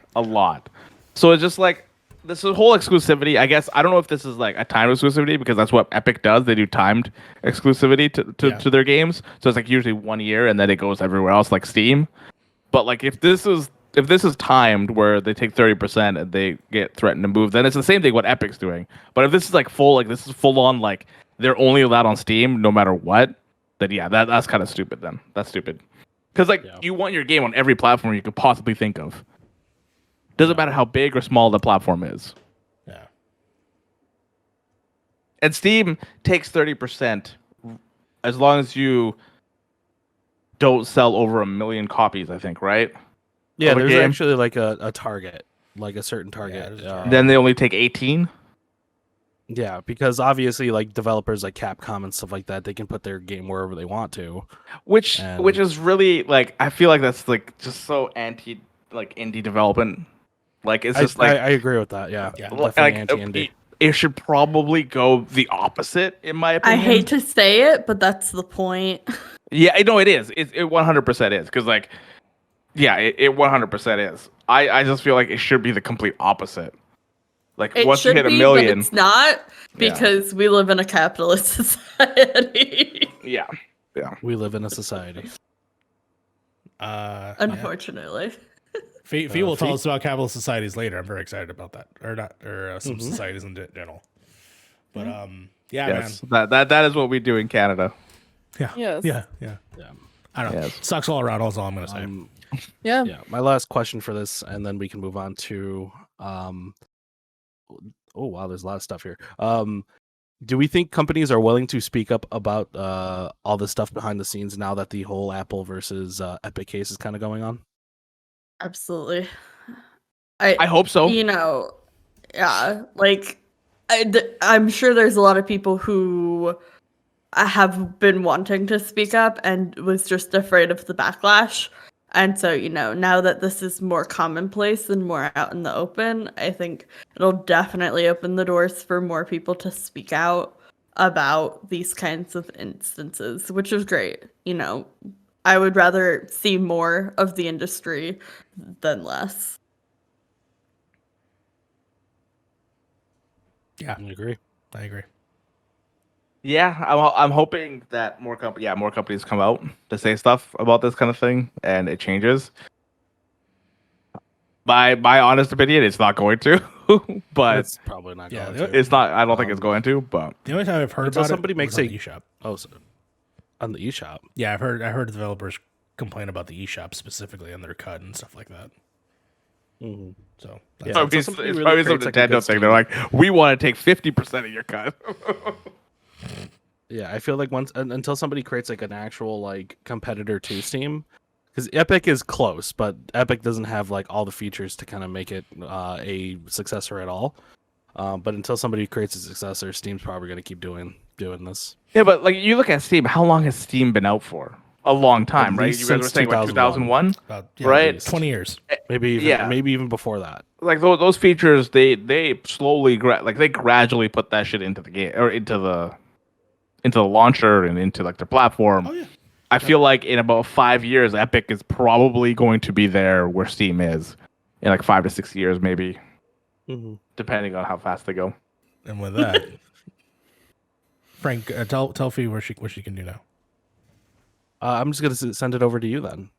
So it's just like this whole exclusivity. I guess I don't know if this is like a timed exclusivity because that's what Epic does. They do timed exclusivity to their games. So it's like usually 1 year and then it goes everywhere else like Steam. But like if this is timed where they take 30% and they get threatened to move, then it's the same thing what Epic's doing. But if this is like full on like they're only allowed on Steam no matter what, then yeah, that's kind of stupid. Then that's stupid because you want your game on every platform you could possibly think of. Doesn't matter how big or small the platform is. Yeah. And Steam takes 30% as long as you don't sell over 1 million copies, I think, right? Yeah, Of a there's game? actually like a target, like a certain target. Then they only take 18. Yeah, because obviously, like developers like Capcom and stuff like that, they can put their game wherever they want to. Which is really like I feel like that's like just so anti like indie development. Like it's just I agree with that. Yeah, definitely like anti-indie. it should probably go the opposite in my opinion. I hate to say it, but that's the point. Yeah, I know it is. It 100% is because like, yeah, it 100% is. I just feel like it should be the complete opposite. Like It once you should hit a be, million, but it's not because we live in a capitalist society. yeah. We live in a society. Unfortunately. Fee will tell us about capitalist societies later. I'm very excited about that, or some societies in general. But Yes, that is what we do in Canada. man, Yes. yeah. I don't know. Yes. Sucks all around. That's all I'm gonna say. Yeah. Yeah, my last question for this, and then we can move on to oh wow, there's a lot of stuff here. Do we think companies are willing to speak up about all the stuff behind the scenes now that the whole Apple versus Epic case is kind of going on? Absolutely. I hope so. Yeah, like I'm sure there's a lot of people who have been wanting to speak up and was just afraid of the backlash. And so, now that this is more commonplace and more out in the open, I think it'll definitely open the doors for more people to speak out about these kinds of instances, which is great. I would rather see more of the industry than less. Yeah, I agree. I agree. Yeah, I'm hoping that more companies come out to say stuff about this kind of thing and it changes. My honest opinion, it's not going to, but It's probably not Yeah, going to. it's not. I don't think it's going to, but The only time I've heard Until about somebody it makes was on a- the eShop. Oh, so, on the eShop. Yeah, I heard developers complain about the eShop specifically and their cut and stuff like that. Mm-hmm. So Yeah. probably, until it's somebody probably really some creates, like, a Nintendo good thing. They're like, we want to take 50% of your cut. Yeah, I feel like until somebody creates like an actual like competitor to Steam, because Epic is close, but Epic doesn't have like all the features to kind of make it a successor at all. But until somebody creates a successor, Steam's probably going to keep doing this. Yeah, but like you look at Steam, how long has Steam been out for? A long time, At right? least You guys were since saying like 2001, about right? 20 years. Maybe even before that. Like those features, they slowly they gradually put that shit into the game or into the launcher and into like the platform. Oh yeah. I feel like in about 5 years, Epic is probably going to be there where Steam is in like 5 to 6 years, maybe, Mm-hmm. depending on how fast they go. And with that, Frank, tell Fee what she can do now. I'm just gonna send it over to you then.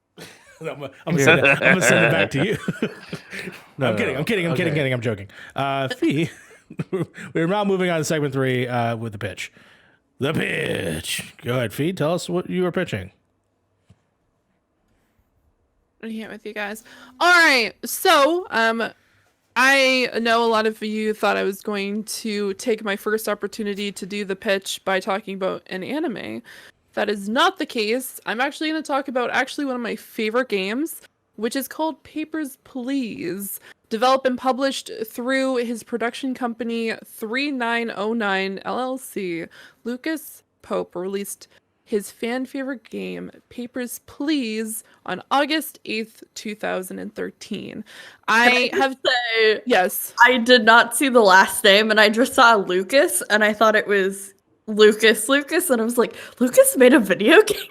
I'm gonna send it back to you. No, I'm kidding. okay. I'm joking. Fee, we're now moving on to segment 3 with the pitch. The pitch. Go ahead, Fee. Tell us what you were pitching. I'm here with you guys. All right. So, I know a lot of you thought I was going to take my first opportunity to do the pitch by talking about an anime. That is not the case. I'm actually going to talk about one of my favorite games, which is called Papers, Please. Developed and published through his production company 3909 LLC. Lucas Pope released his fan favorite game, Papers, Please, on August 8th, 2013. I have say, yes. I did not see the last name, and I just saw Lucas, and I thought it was Lucas, and I was like, Lucas made a video game?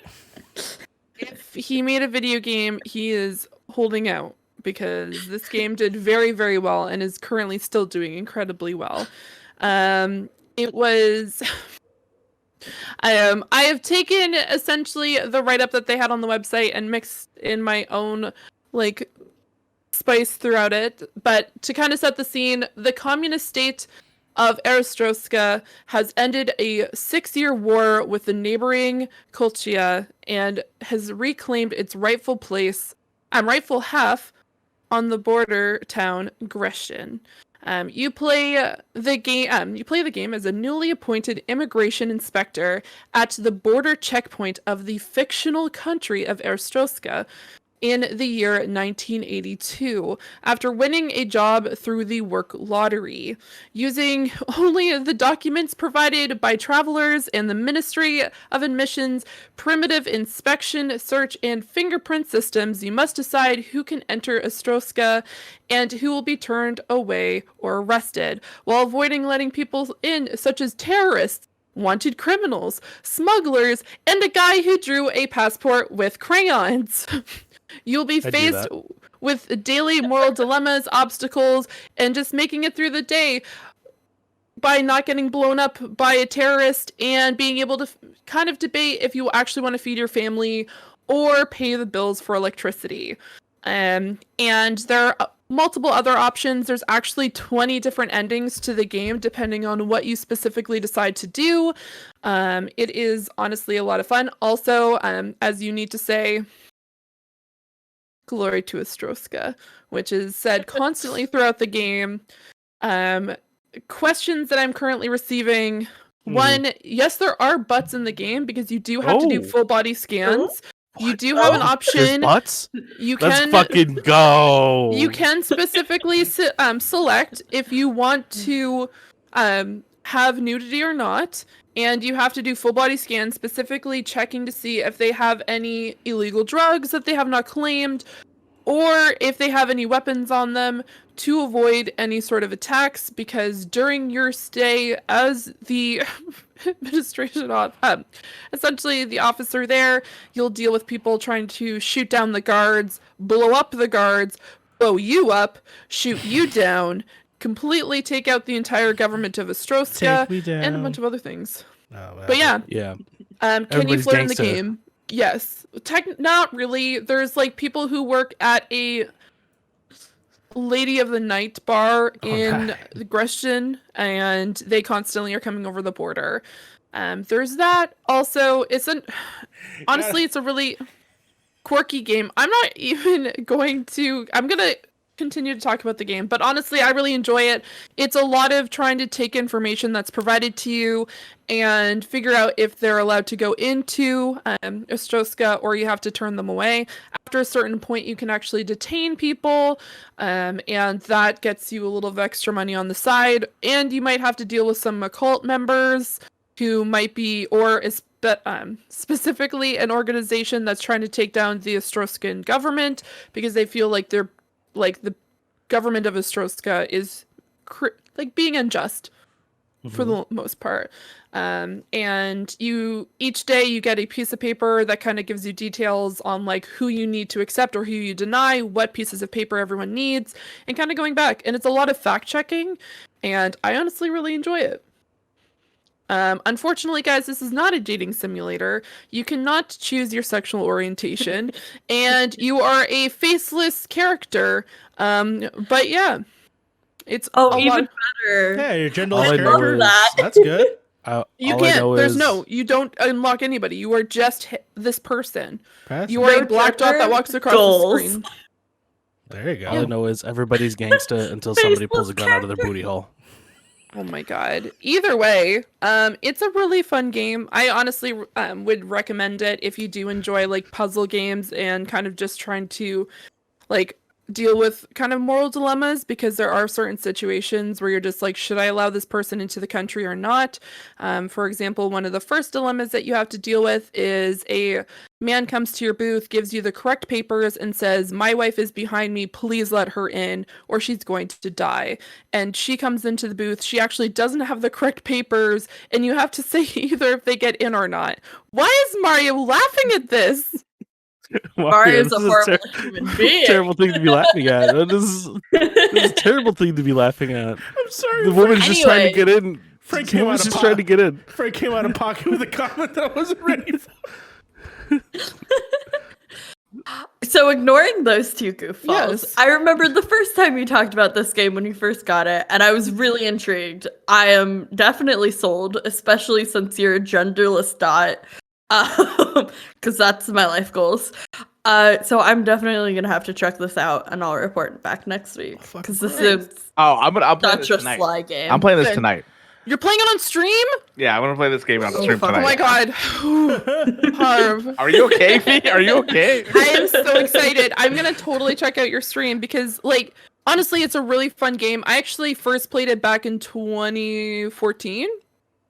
If he made a video game, he is holding out because this game did very, very well and is currently still doing incredibly well. It was... I have taken essentially the write-up that they had on the website and mixed in my own like spice throughout it. But to kind of set the scene, the communist state of Arstotzka has ended a 6-year war with the neighboring Kolchia and has reclaimed its rightful half on the border town Greshton. You play the game as a newly appointed immigration inspector at the border checkpoint of the fictional country of Arstotzka in the year 1982, after winning a job through the work lottery. Using only the documents provided by travelers and the Ministry of Admission's primitive inspection, search, and fingerprint systems, you must decide who can enter Arstotzka and who will be turned away or arrested, while avoiding letting people in, such as terrorists, wanted criminals, smugglers, and a guy who drew a passport with crayons. You'll be faced with daily moral dilemmas, obstacles, and just making it through the day by not getting blown up by a terrorist and being able to kind of debate if you actually want to feed your family or pay the bills for electricity. And there are multiple other options. There's actually 20 different endings to the game, depending on what you specifically decide to do. It is honestly a lot of fun. Also, as you need to say, glory to Arstotzka, which is said constantly throughout the game. Questions that I'm currently receiving. One, yes, there are butts in the game because you do have to do full body scans. You do have an option. Butts? You Let's can fucking go. You can specifically select if you want to have nudity or not, and you have to do full body scans, specifically checking to see if they have any illegal drugs that they have not claimed, or if they have any weapons on them, to avoid any sort of attacks, because during your stay as the administration essentially the officer there, you'll deal with people trying to shoot down the guards, blow up the guards, blow you up, shoot you down, completely take out the entire government of Arstotzka and a bunch of other things. But yeah, can you Everybody's flirt in the gangsta. game? Yes. Not really. There's like people who work at a Lady of the Night bar in Gresham, and they constantly are coming over the border. There's that. Also, honestly, it's a really quirky game. I'm gonna continue to talk about the game, but honestly, I really enjoy it. It's a lot of trying to take information that's provided to you and figure out if they're allowed to go into Arstotzka, or you have to turn them away. After a certain point, you can actually detain people, and that gets you a little of extra money on the side, and you might have to deal with some occult members who might be, specifically an organization that's trying to take down the Arstotzkan government because they feel like they're like the government of Arstotzka is being unjust for the most part. And each day you get a piece of paper that kind of gives you details on like who you need to accept or who you deny, what pieces of paper everyone needs, and kind of going back. And it's a lot of fact checking, and I honestly really enjoy it. Unfortunately, guys, this is not a dating simulator. You cannot choose your sexual orientation, and you are a faceless character. But yeah, it's even better. Yeah, your genderless All I know character. is- That's good. you can't. You don't unlock anybody. You are just this person. You are No a black dot that walks across goals. the screen. There you go. All I know is everybody's gangsta until somebody pulls a gun out of their booty hole. Oh my god. Either way, it's a really fun game. I honestly would recommend it if you do enjoy like puzzle games and kind of just trying to like deal with kind of moral dilemmas, because there are certain situations where you're just like, should I allow this person into the country or not? For example, one of the first dilemmas that you have to deal with is a man comes to your booth, gives you the correct papers, and says, my wife is behind me, please let her in, or she's going to die. And she comes into the booth, she actually doesn't have the correct papers, and you have to say either if they get in or not. Why is Mario laughing at this? Mario's a this is horrible human being. terrible thing to be laughing at. This is a terrible thing to be laughing at. I'm sorry. The woman's just trying to Anyway. get in. Frank The came woman's out of just trying to get in. Frank came out of pocket with a comment that I wasn't ready for. So ignoring those two goofballs, Yes. I remember the first time you talked about this game when you first got it, and I was really intrigued. I am definitely sold, especially since you're a genderless dot, because that's my life goals. So I'm definitely gonna have to check this out, and I'll report back next week because this is I'm playing this such a tonight. sly game. I'm playing this Good. tonight. You're playing it on stream? Yeah, I'm gonna play this game on the stream fuck. tonight. Oh my god. Harv. Are you okay, Fee? Are you okay? I am so excited. I'm gonna totally check out your stream because, like, honestly, it's a really fun game. I actually first played it back in 2014.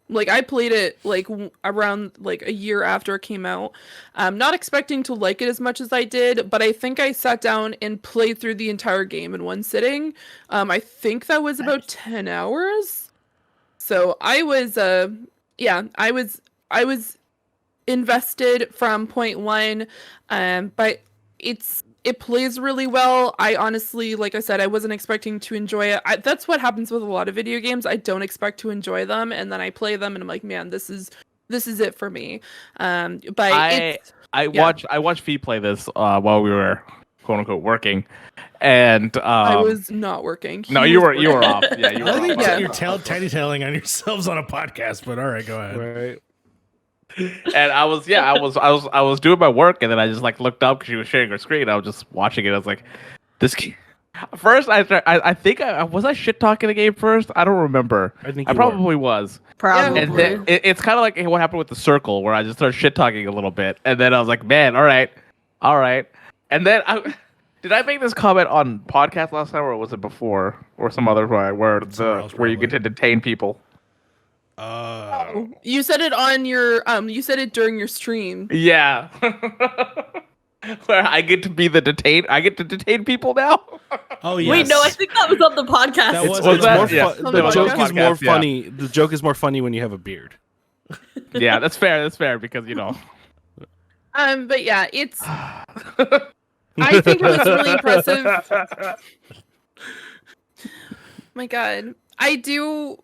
Like, I played it like around like a year after it came out. Not expecting to like it as much as I did, but I think I sat down and played through the entire game in one sitting. I think that was about 10 hours. So I was, I was invested from point one, but it plays really well. I honestly, like I said, I wasn't expecting to enjoy it. That's what happens with a lot of video games. I don't expect to enjoy them, and then I play them, and I'm like, man, this is it for me. But I watched Fee play this while we were quote unquote working, and I was not working. no, He you was were working. off. Yeah, you were I think off. Yeah. you're tiny tailing on yourselves on a podcast, but all right, go ahead. Right. And I was doing my work, and then I just like looked up because she was sharing her screen. I was just watching it. I was like, this. First, I think I was shit talking the game first. I don't remember. I think I you were. probably was. Probably. And then it's kind of like what happened with the circle, where I just started shit talking a little bit, and then I was like, man, all right. And then did I make this comment on podcast last time, or was it before, or some other where Somewhere else, where you get to detain people? You said it on your you said it during your stream. Yeah. Where I get to be the detain. I get to detain people now. Oh yes. Wait, no, I think that was on the podcast. That was- It's that- more yeah. fun. On The the joke podcast? is more Yeah. funny. The joke is more funny when you have a beard. Yeah, that's fair. That's fair because But yeah, it's. I think it was really impressive. my god. I do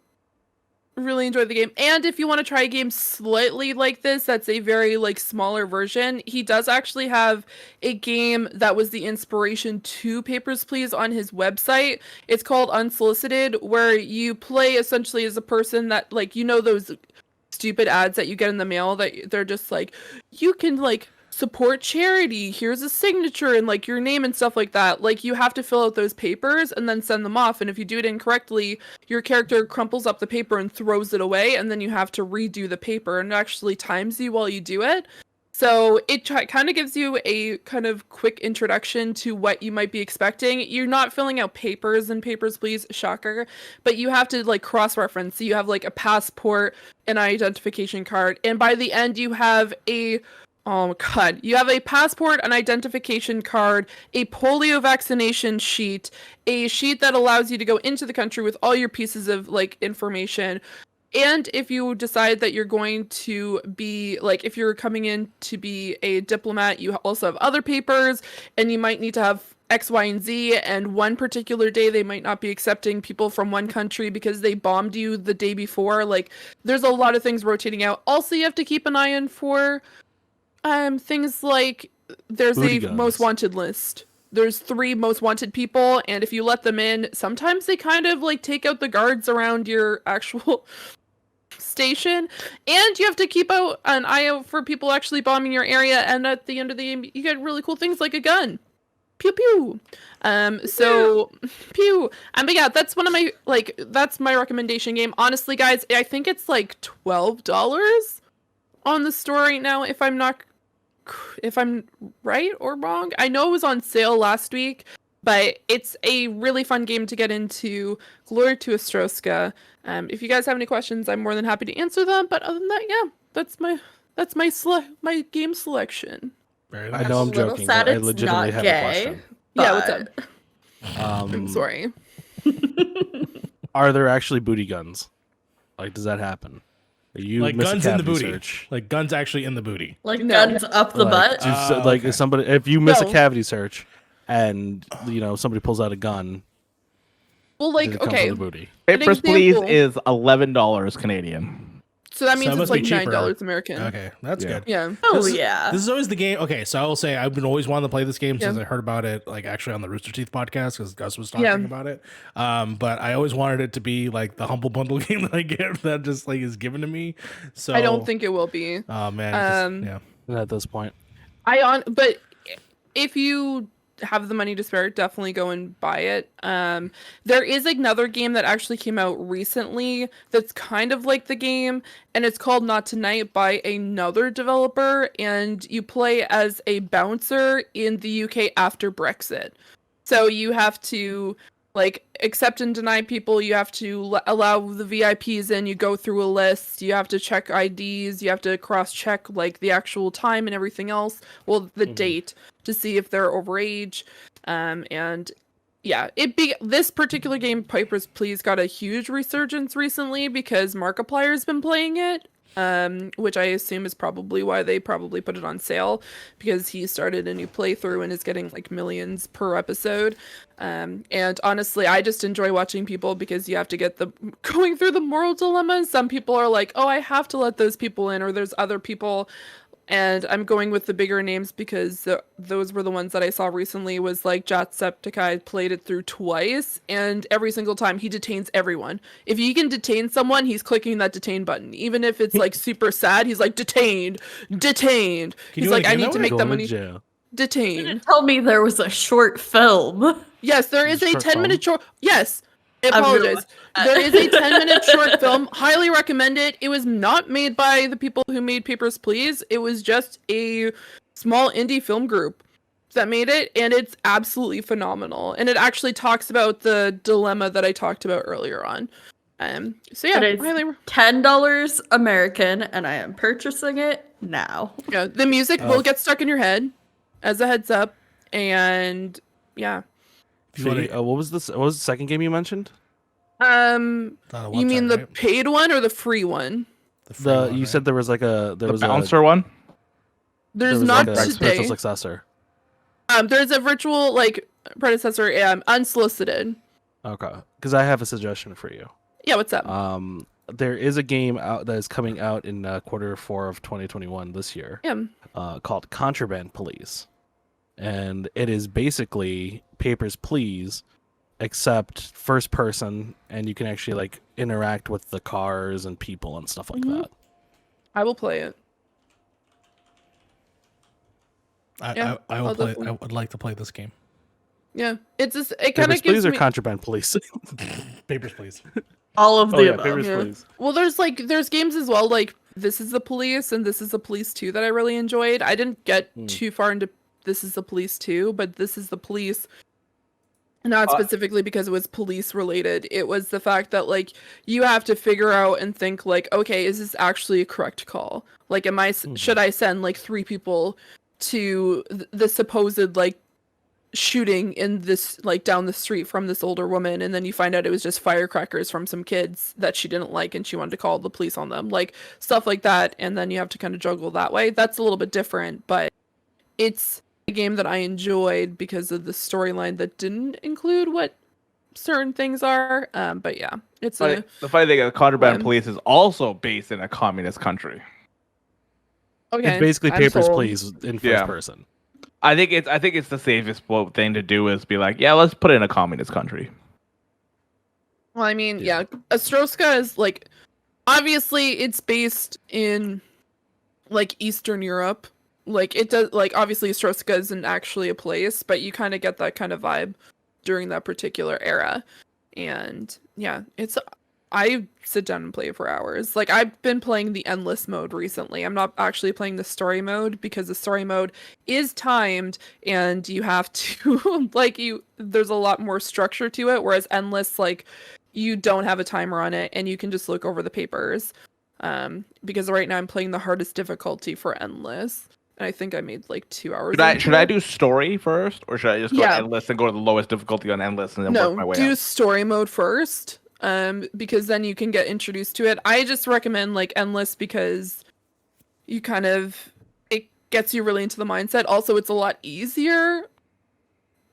really enjoy the game. And if you want to try a game slightly like this, that's a very like smaller version. He does actually have a game that was the inspiration to Papers, Please on his website. It's called Unsolicited, where you play essentially as a person that like, you know, those stupid ads that you get in the mail that they're just like, you can like support charity, here's a signature and like your name and stuff like that. Like you have to fill out those papers and then send them off, and if you do it incorrectly, your character crumples up the paper and throws it away, and then you have to redo the paper, and it actually times you while you do it. So it kind of gives you a kind of quick introduction to what you might be expecting. You're not filling out papers in Papers, Please, shocker, but you have to like cross-reference. So you have like a passport, an identification card, and by the end you have a oh god, you have a passport, an identification card, a polio vaccination sheet, a sheet that allows you to go into the country with all your pieces of like information. And if you decide that you're going to be like, if you're coming in to be a diplomat, you also have other papers, and you might need to have X, Y, and Z, and one particular day they might not be accepting people from one country because they bombed you the day before. Like there's a lot of things rotating out. Also, you have to keep an eye on for things like there's Booty a guns. most wanted list. There's 3 most wanted people, and if you let them in, sometimes they kind of like take out the guards around your actual station, and you have to keep out an eye out for people actually bombing your area, and at the end of the game you get really cool things like a gun. Pew pew. So pew. But yeah, that's one of my like that's my recommendation game. Honestly, guys, I think it's like $12 on the store right now, if I'm right or wrong. I know it was on sale last week, but it's a really fun game to get into. Glory to Arstotzka. If you guys have any questions, I'm more than happy to answer them. But other than that, yeah, that's my game selection. Very I nice. know I'm a little joking, sad but I it's legitimately not have gay, a question. Yeah, what's up? but- I'm sorry. Are there actually booty guns? Like, does that happen? You Like miss a guns in the cavity booty. search. Like guns actually in the booty. Like No. guns up the Like, butt. just, Okay. if somebody, if you miss a No. cavity search, and you know somebody pulls out a gun, Well, does like, it come okay, from the booty? Papers, Please example. is $11 Canadian. so that So means it it's must like be cheaper. $9 American. Okay, that's Yeah. good. Yeah. Oh This is- yeah. This is always the game. Okay, so I will say I've been always wanting to play this game since Yeah. I heard about it, like actually on the Rooster Teeth podcast because Gus was talking Yeah. about it. But I always wanted it to be like the humble bundle game that I get that just like is given to me. So I don't think it will be. Oh man, Um, yeah. At this point, But if you have the money to spare, definitely go and buy it. There is another game that actually came out recently that's kind of like the game, and it's called Not Tonight by another developer, and you play as a bouncer in the UK after Brexit. So you have to like accept and deny people, you have to allow the VIPs in, you go through a list, you have to check IDs, you have to cross check like the actual time and everything else, well the date, to see if they're overage. And yeah, this particular game, Papers, Please, got a huge resurgence recently because Markiplier's been playing it. Which I assume is probably why they probably put it on sale, because he started a new playthrough and is getting like millions per episode. And honestly, I just enjoy watching people because you have to get going through the moral dilemmas. Some people are like, oh, I have to let those people in, or there's other people. And I'm going with the bigger names because those were the ones that I saw recently. Was like Jacksepticeye played it through twice, and every single time he detains everyone. If he can detain someone, he's clicking that detain button. Even if it's like super sad, he's like detained. Can He's you like, I again, need though? to make Going that to money. jail. Detain. Tell me there was a short film. Yes, there is a Short 10-minute short. Yes. I I'm gonna apologize. watch There that. is a 10-minute short film. Highly recommend it. It was not made by the people who made Papers, Please. It was just a small indie film group that made it, and it's absolutely phenomenal. And it actually talks about the dilemma that I talked about earlier on. So yeah, It is highly $10 American, and I am purchasing it now. yeah. The music will get stuck in your head, as a heads up, and yeah. You wanna- what was this? What was the second game you mentioned? It's on a You mean website, the right? paid one or the free one? free one, You right? said there was like a The bouncer one? There's there was not like a spiritual today. successor. There's a virtual like predecessor, Unsolicited. Okay, because I have a suggestion for you. Yeah, what's up? There is a game out that is coming out in Q4 of 2021 this year. Yeah. Called Contraband Police, and it is basically Papers, Please, except first person, and you can actually like interact with the cars and people and stuff like that. I will play it. I will play. definitely. I would like to play this game. Yeah, it's just, it kind Papers, of gives Please, or me. Contraband Police. Papers, please. All of the above. Papers, Yeah. Please. Well, there's games as well, like This Is the Police and This Is the Police 2 that I really enjoyed. I didn't get too far into This Is the Police 2, but This Is the Police, not specifically because it was police related. It was the fact that like you have to figure out and think like, okay, is this actually a correct call? Like, should I send like 3 people to the supposed like shooting in this like down the street from this older woman, and then you find out it was just firecrackers from some kids that she didn't like and she wanted to call the police on them, like stuff like that, and then you have to kind of juggle that way. That's a little bit different, but it's a game that I enjoyed because of the storyline that didn't include what certain things are. But yeah, it's the funny thing is Contraband Yeah. Police is also based in a communist country. okay. It's basically I'm Papers, sold. Please in first Yeah. person. I think it's the safest thing to do is be like, yeah, let's put it in a communist country. Well, I mean, yeah, Arstotzka is like, obviously it's based in like Eastern Europe. Like it does, like obviously Arstotzka isn't actually a place, but you kind of get that kind of vibe during that particular era. And yeah, I sit down and play it for hours. Like I've been playing the endless mode recently. I'm not actually playing the story mode because the story mode is timed and you have to there's a lot more structure to it, whereas endless, like you don't have a timer on it and you can just look over the papers. Because right now I'm playing the hardest difficulty for endless. And I think I made like 2 hours. Should I do story first, or should I just go Yeah. endless and go to the lowest difficulty on endless and then work my way do up? story mode first. Because then you can get introduced to it. I just recommend like endless because you it gets you really into the mindset. Also, it's a lot easier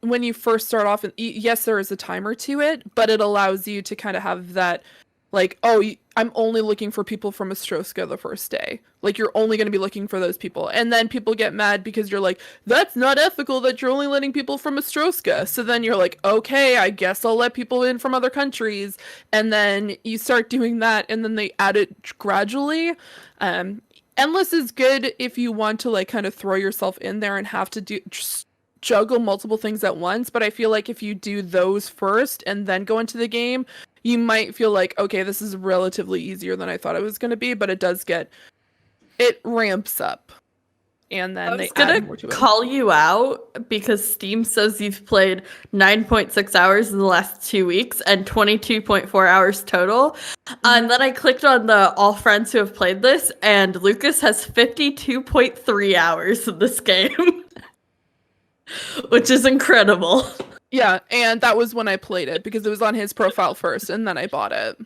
when you first start off. And yes, there is a timer to it, but it allows you to kind of have that, like, I'm only looking for people from Arstotzka the first day. Like, you're only going to be looking for those people. And then people get mad because you're like, that's not ethical that you're only letting people from Arstotzka. So then you're like, okay, I guess I'll let people in from other countries. And then you start doing that, and then they add it gradually. Endless is good if you want to, like, kind of throw yourself in there and have to juggle multiple things at once. But I feel like if you do those first and then go into the game, you might feel like, okay, this is relatively easier than I thought it was going to be, but it ramps up. And then I was gonna call you out because Steam says you've played 9.6 hours in the last 2 weeks and 22.4 hours total. And then I clicked on the all friends who have played this, and Lucas has 52.3 hours in this game, which is incredible. Yeah, and that was when I played it because it was on his profile first, and then I bought it.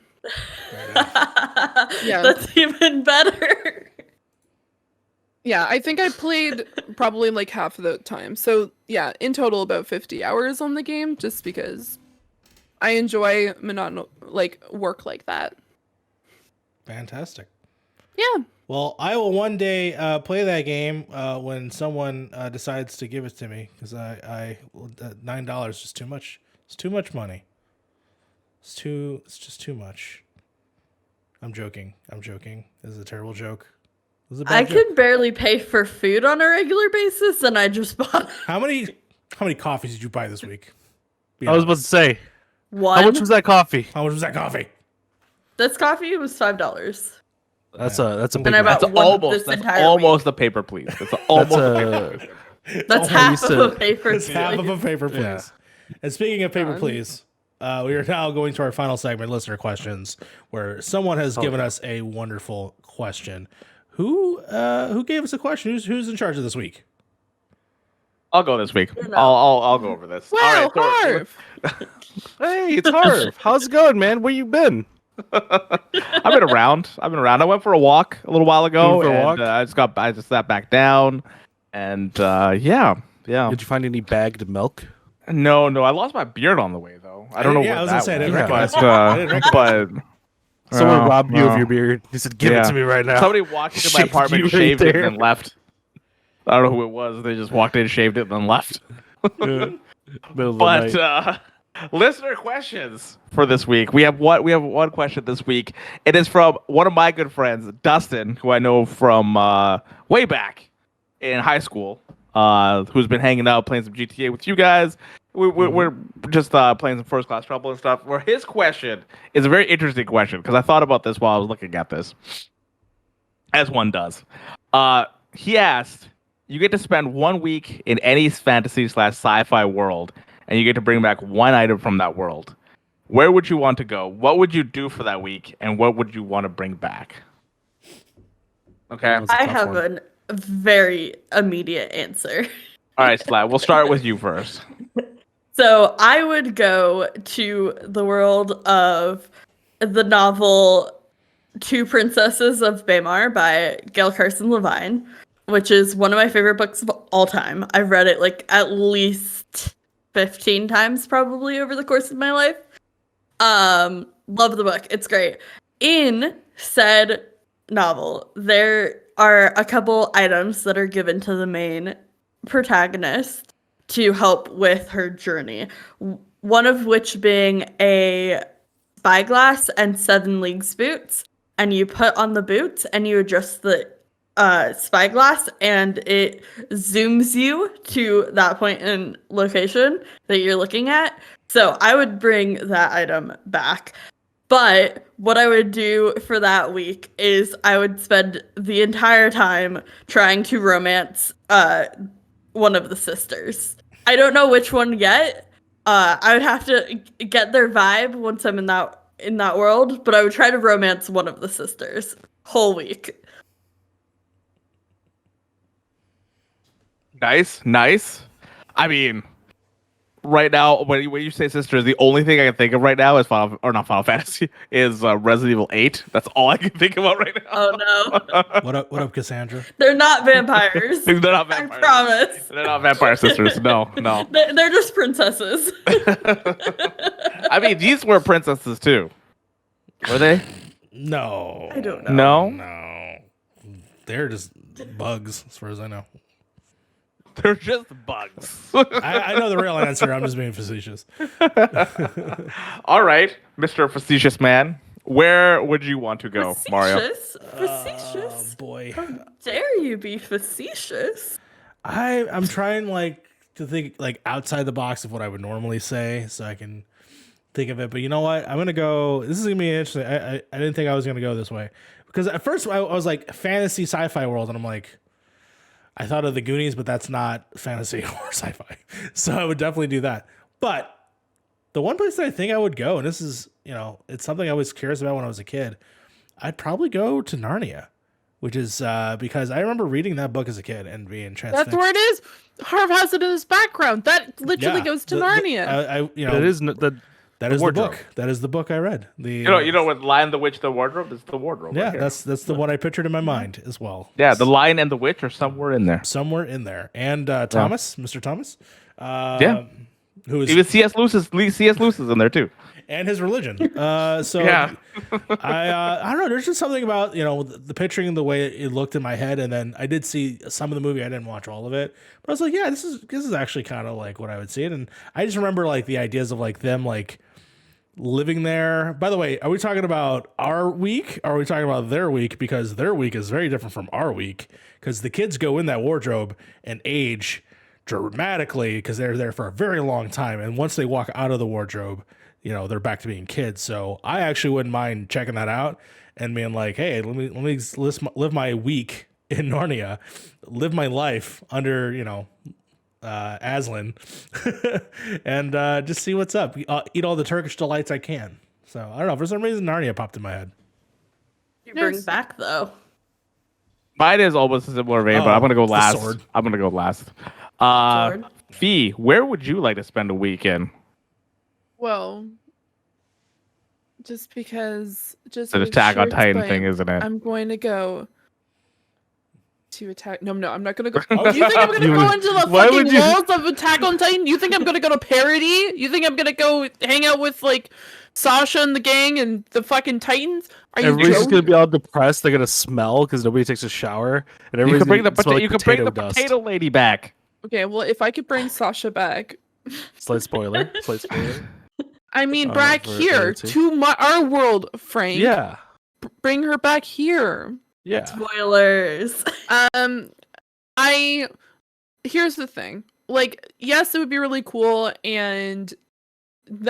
Yeah. That's even better. Yeah, I think I played probably like half of the time. So yeah, in total about 50 hours on the game, just because I enjoy work like that. Fantastic. Yeah. Well, I will one day play that game when someone decides to give it to me, because $9 is just too much. It's too much money. It's just too much. I'm joking. This is a terrible joke. This is a bad I joke. can barely pay for food on a regular basis, and I just bought it. How many coffees did you buy this week? Be I was about honest. to say, one. how much was that coffee? How much was that coffee? This coffee was $5. That's a big. And I bought That's one this entire almost a paper, please. That's almost That's a a That's Oh, half used of to- a paper. It's half of a paper, please. Yeah. And speaking of paper, Done. please, we are now going to our final segment, listener questions, where someone has given us a wonderful question. Who gave us a question? Who's in charge of this week? I'll go this week. No. I'll go over this. Wow, All right, Harv! Hey, it's Harv. How's it going, man? Where you been? I've been around. I went for a walk a little while ago. Went for a and, walk? I just sat back down, and yeah. Did you find any bagged milk? No, I lost my beard on the way though. I don't know Yeah, where I was that gonna say I didn't went, recognize but you. I didn't recognize but Someone Oh, robbed you of no. your beard. He said, "Give it Yeah. to me right now." Somebody walked into my Shaved apartment, you right shaved it, there. and then left. I don't know who it was. They just walked in, shaved it, and then left. Middle of the But night. listener questions for this week. We have one question this week. It is from one of my good friends, Dustin, who I know from way back in high school, who's been hanging out playing some GTA with you guys. We're just playing some First Class Trouble and stuff. Where his question is a very interesting question because I thought about this while I was looking at this, as one does. He asked, "You get to spend 1 week in any fantasy/sci-fi world, and you get to bring back one item from that world. Where would you want to go? What would you do for that week, and what would you want to bring back?" Okay. That was a I tough have one. a very immediate answer. All right, Slab. We'll start with you first. So I would go to the world of the novel Two Princesses of Baymar by Gail Carson Levine, which is one of my favorite books of all time. I've read it like at least 15 times probably over the course of my life. Love the book. It's great. In said novel, there are a couple items that are given to the main protagonist to help with her journey. One of which being a spyglass and 7 leagues boots. And you put on the boots and you adjust the spyglass and it zooms you to that point in location that you're looking at. So I would bring that item back. But what I would do for that week is I would spend the entire time trying to romance one of the sisters. I don't know which one yet. I would have to get their vibe once I'm in that world, but I would try to romance one of the sisters whole week. Nice. I mean, right now, when you say sisters, the only thing I can think of right now is Final Fantasy, is Resident Evil 8. That's all I can think about right now. Oh no. What up, Cassandra? They're not vampires. They're not vampires. I promise. They're not vampire sisters. No. They're just princesses. I mean, these were princesses too. Were they? No. I don't know. No? No. They're just bugs, as far as I know. They're just bugs. I know the real answer. I'm just being facetious. All right, Mr. Facetious Man. Where would you want to go, Mario? Facetious? Oh, boy. How dare you be facetious? I'm trying to think outside the box of what I would normally say so I can think of it. But you know what? I'm going to go. This is going to be interesting. I didn't think I was going to go this way. Because at first I was like fantasy sci-fi world. And I'm like, I thought of the Goonies, but that's not fantasy or sci-fi. So I would definitely do that. But the one place that I think I would go, and this is, it's something I was curious about when I was a kid, I'd probably go to Narnia, which is because I remember reading that book as a kid and being transfixed. That's where it is. Harv has it in his background. That literally goes to Narnia. That is the wardrobe. book. That is the book I read. You know, with Lion, the Witch, the Wardrobe. It's the wardrobe. Yeah, right here. that's the one I pictured in my mind as well. Yeah, the Lion and the Witch are somewhere in there. Somewhere in there, and Thomas, Mr. Thomas, Yeah. who is Even C.S. Lewis is in there too. and his religion. So Yeah. I don't know. There's just something about the picturing the way it looked in my head, and then I did see some of the movie. I didn't watch all of it, but I was like, yeah, this is actually kind of like what I would see it, and I just remember the ideas of them living there. By the way, are we talking about our week? Or are we talking about their week? Because their week is very different from our week. Because the kids go in that wardrobe and age dramatically because they're there for a very long time. And once they walk out of the wardrobe, they're back to being kids. So I actually wouldn't mind checking that out and being like, hey, let me live my week in Narnia, live my life under, Aslan, and just see what's up. Eat all the Turkish delights I can. So I don't know. For some reason, Narnia popped in my head. You bring back though. Mine is almost a similar vein, but I'm gonna go last. sword. I'm gonna go last. Sword. Fee, where would you like to spend a weekend? Well, just because It's an Attack on shirts Titan by- thing, isn't it? I'm going to go to attack. No, I'm not gonna go. Oh, You think I'm gonna go into the Why fucking would you- walls of Attack on Titan? You think I'm gonna go to parody? You think I'm gonna go hang out with like Sasha and the gang and the fucking Titans? Are you Everybody's just joking? gonna be all depressed. They're gonna smell because nobody takes a shower, and You everybody's can bring the gonna smell like potato dust. potato lady back. Okay, well, if I could bring Sasha back, Slight spoiler. Slight spoiler. I mean, Oh, back for here AOT. to our world, Frank. Yeah. Bring her back here. Yeah. Spoilers. Here's the thing. Like, yes, it would be really cool, and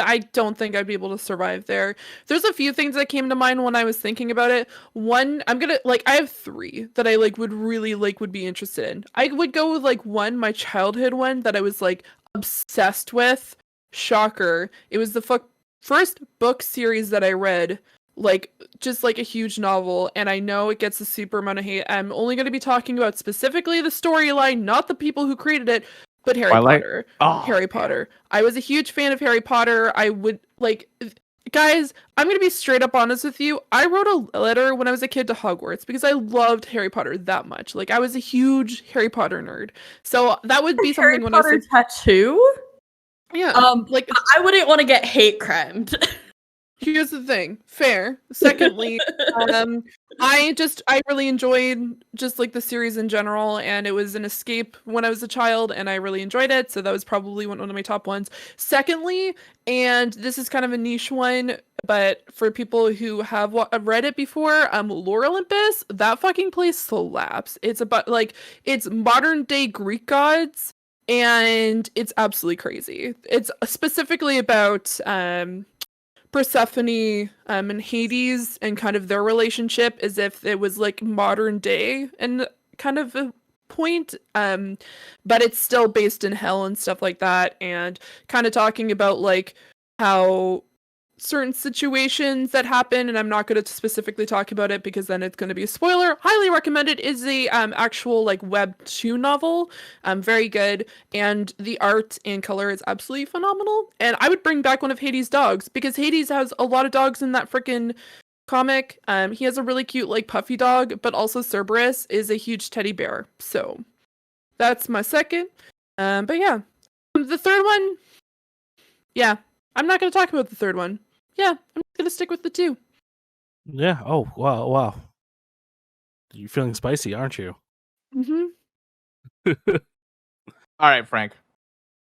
I don't think I'd be able to survive there. There's a few things that came to mind when I was thinking about it. One, I have 3 that I would be interested in. I would go with like one, my childhood one that I was like obsessed with. Shocker. It was the first book series that I read, like just like a huge novel, and I know it gets a super amount of hate. I'm only going to be talking about specifically the storyline, not the people who created it, but Harry Potter. Harry Potter. I was a huge fan of Harry Potter. I would guys, I'm going to be straight up honest with you. I wrote a letter when I was a kid to Hogwarts because I loved Harry Potter that much. Like, I was a huge Harry Potter nerd. So that would be Harry something when Potter I said, tattoo. yeah, Like I wouldn't want to get hate crimed. here's the thing. Fair. Secondly, I really enjoyed just like the series in general, and it was an escape when I was a child, and I really enjoyed it. So that was probably one of my top ones. Secondly, and this is kind of a niche one, but for people who have read it before, Lore Olympus, that fucking place slaps. It's about it's modern day Greek gods, and it's absolutely crazy. It's specifically about Persephone and Hades and kind of their relationship as if it was like modern day and kind of a point, but it's still based in hell and stuff like that, and kind of talking about like how certain situations that happen, and I'm not going to specifically talk about it because then it's going to be a spoiler. Highly recommended. Is a actual like webtoon novel, very good, and the art and color is absolutely phenomenal. And I would bring back one of Hades' dogs because Hades has a lot of dogs in that freaking comic. He has a really cute like puffy dog, but also Cerberus is a huge teddy bear. So that's my second. But yeah, the third one, yeah, I'm not going to talk about the third one. Yeah, I'm going to stick with the 2. Yeah. Oh, wow. You're feeling spicy, aren't you? Mm-hmm. All right, Frank.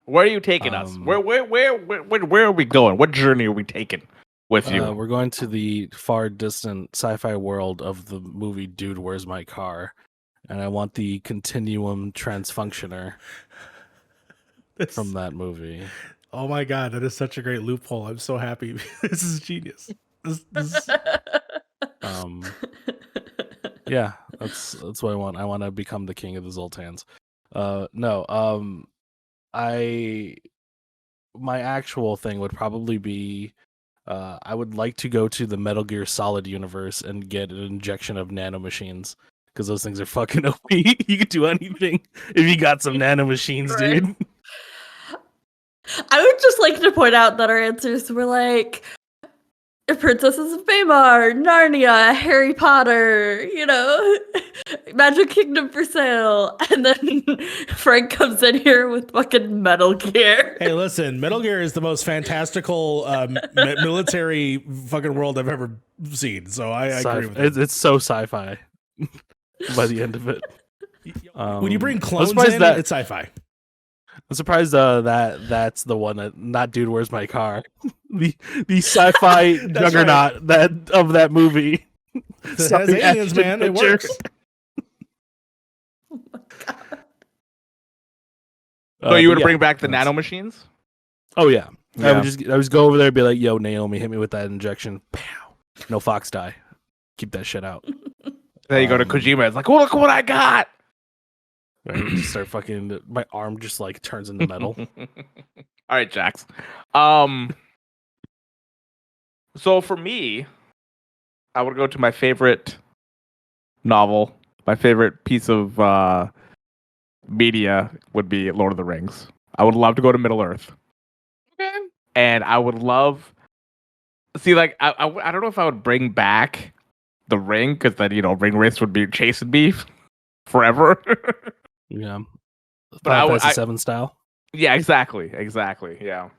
Where are you taking us? Where are we going? What journey are we taking with you? We're going to the far distant sci-fi world of the movie Dude, Where's My Car? And I want the continuum transfunctioner from that movie. Oh my god, that is such a great loophole. I'm so happy. This is genius. This... Yeah, that's what I want. I want to become the king of the Zoltans. My actual thing would probably be I would like to go to the Metal Gear Solid universe and get an injection of nanomachines because those things are fucking OP. You could do anything if you got some nanomachines, dude. I would just like to point out that our answers were like Princesses of Parmar, Narnia, Harry Potter, Magic Kingdom for sale. And then Frank comes in here with fucking Metal Gear. Hey, listen, Metal Gear is the most fantastical military fucking world I've ever seen. So I agree with it. It's so sci-fi by the end of it. When you bring clones in, it's sci-fi. I'm surprised that's the one that not Dude, Where's My Car? the sci-fi juggernaut of that movie. It has aliens, man. It works. Oh my god. So you would bring back the nanomachines? Oh yeah. Yeah. I would just go over there and be like, "Yo, Naomi, hit me with that injection." Pow. No fox die. Keep that shit out. Then you go to Kojima. It's like, oh, look what I got. Right? Just start fucking. My arm just like turns into metal. All right, Jax. So for me, I would go to my favorite novel. My favorite piece of media would be Lord of the Rings. I would love to go to Middle Earth. Okay. And I would love. See, like, I don't know if I would bring back the ring because then ring race would be chasing me. forever. Yeah. But I Final would- Fantasy 7 style. Yeah, exactly. Yeah.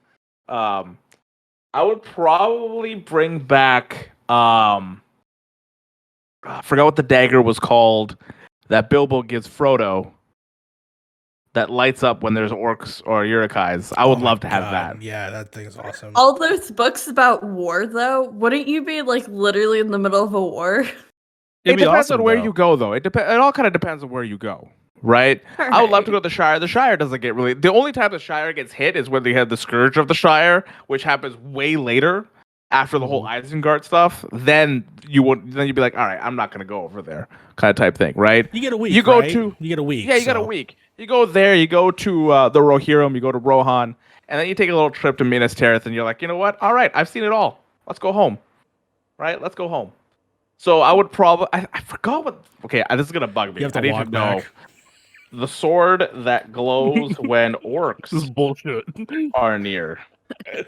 I would probably bring back I forgot what the dagger was called that Bilbo gives Frodo that lights up when there's orcs or urukais. I would love to have that. Yeah, that thing's awesome. All those books about war, though, wouldn't you be like literally in the middle of a war? It It'd be depends awesome, on where though. you go, though. It all kind of depends on where you go, right? I would love to go to the Shire. The Shire doesn't get really. The only time the Shire gets hit is when they had the Scourge of the Shire, which happens way later after the whole Isengard stuff. Then you'd be like, all right, I'm not gonna go over there, kind of type thing, right? You get a week. You go right? to- You get a week. Yeah, you got a week. You go there, you go to the Rohirrim, you go to Rohan, and then you take a little trip to Minas Tirith, and you're like, you know what? All right, I've seen it all. Let's go home. Right? Let's go home. So I would probably... I forgot what... Okay, this is going to bug me. You have to I need walk to know. back. The sword that glows when This is orcs bullshit. are near. On a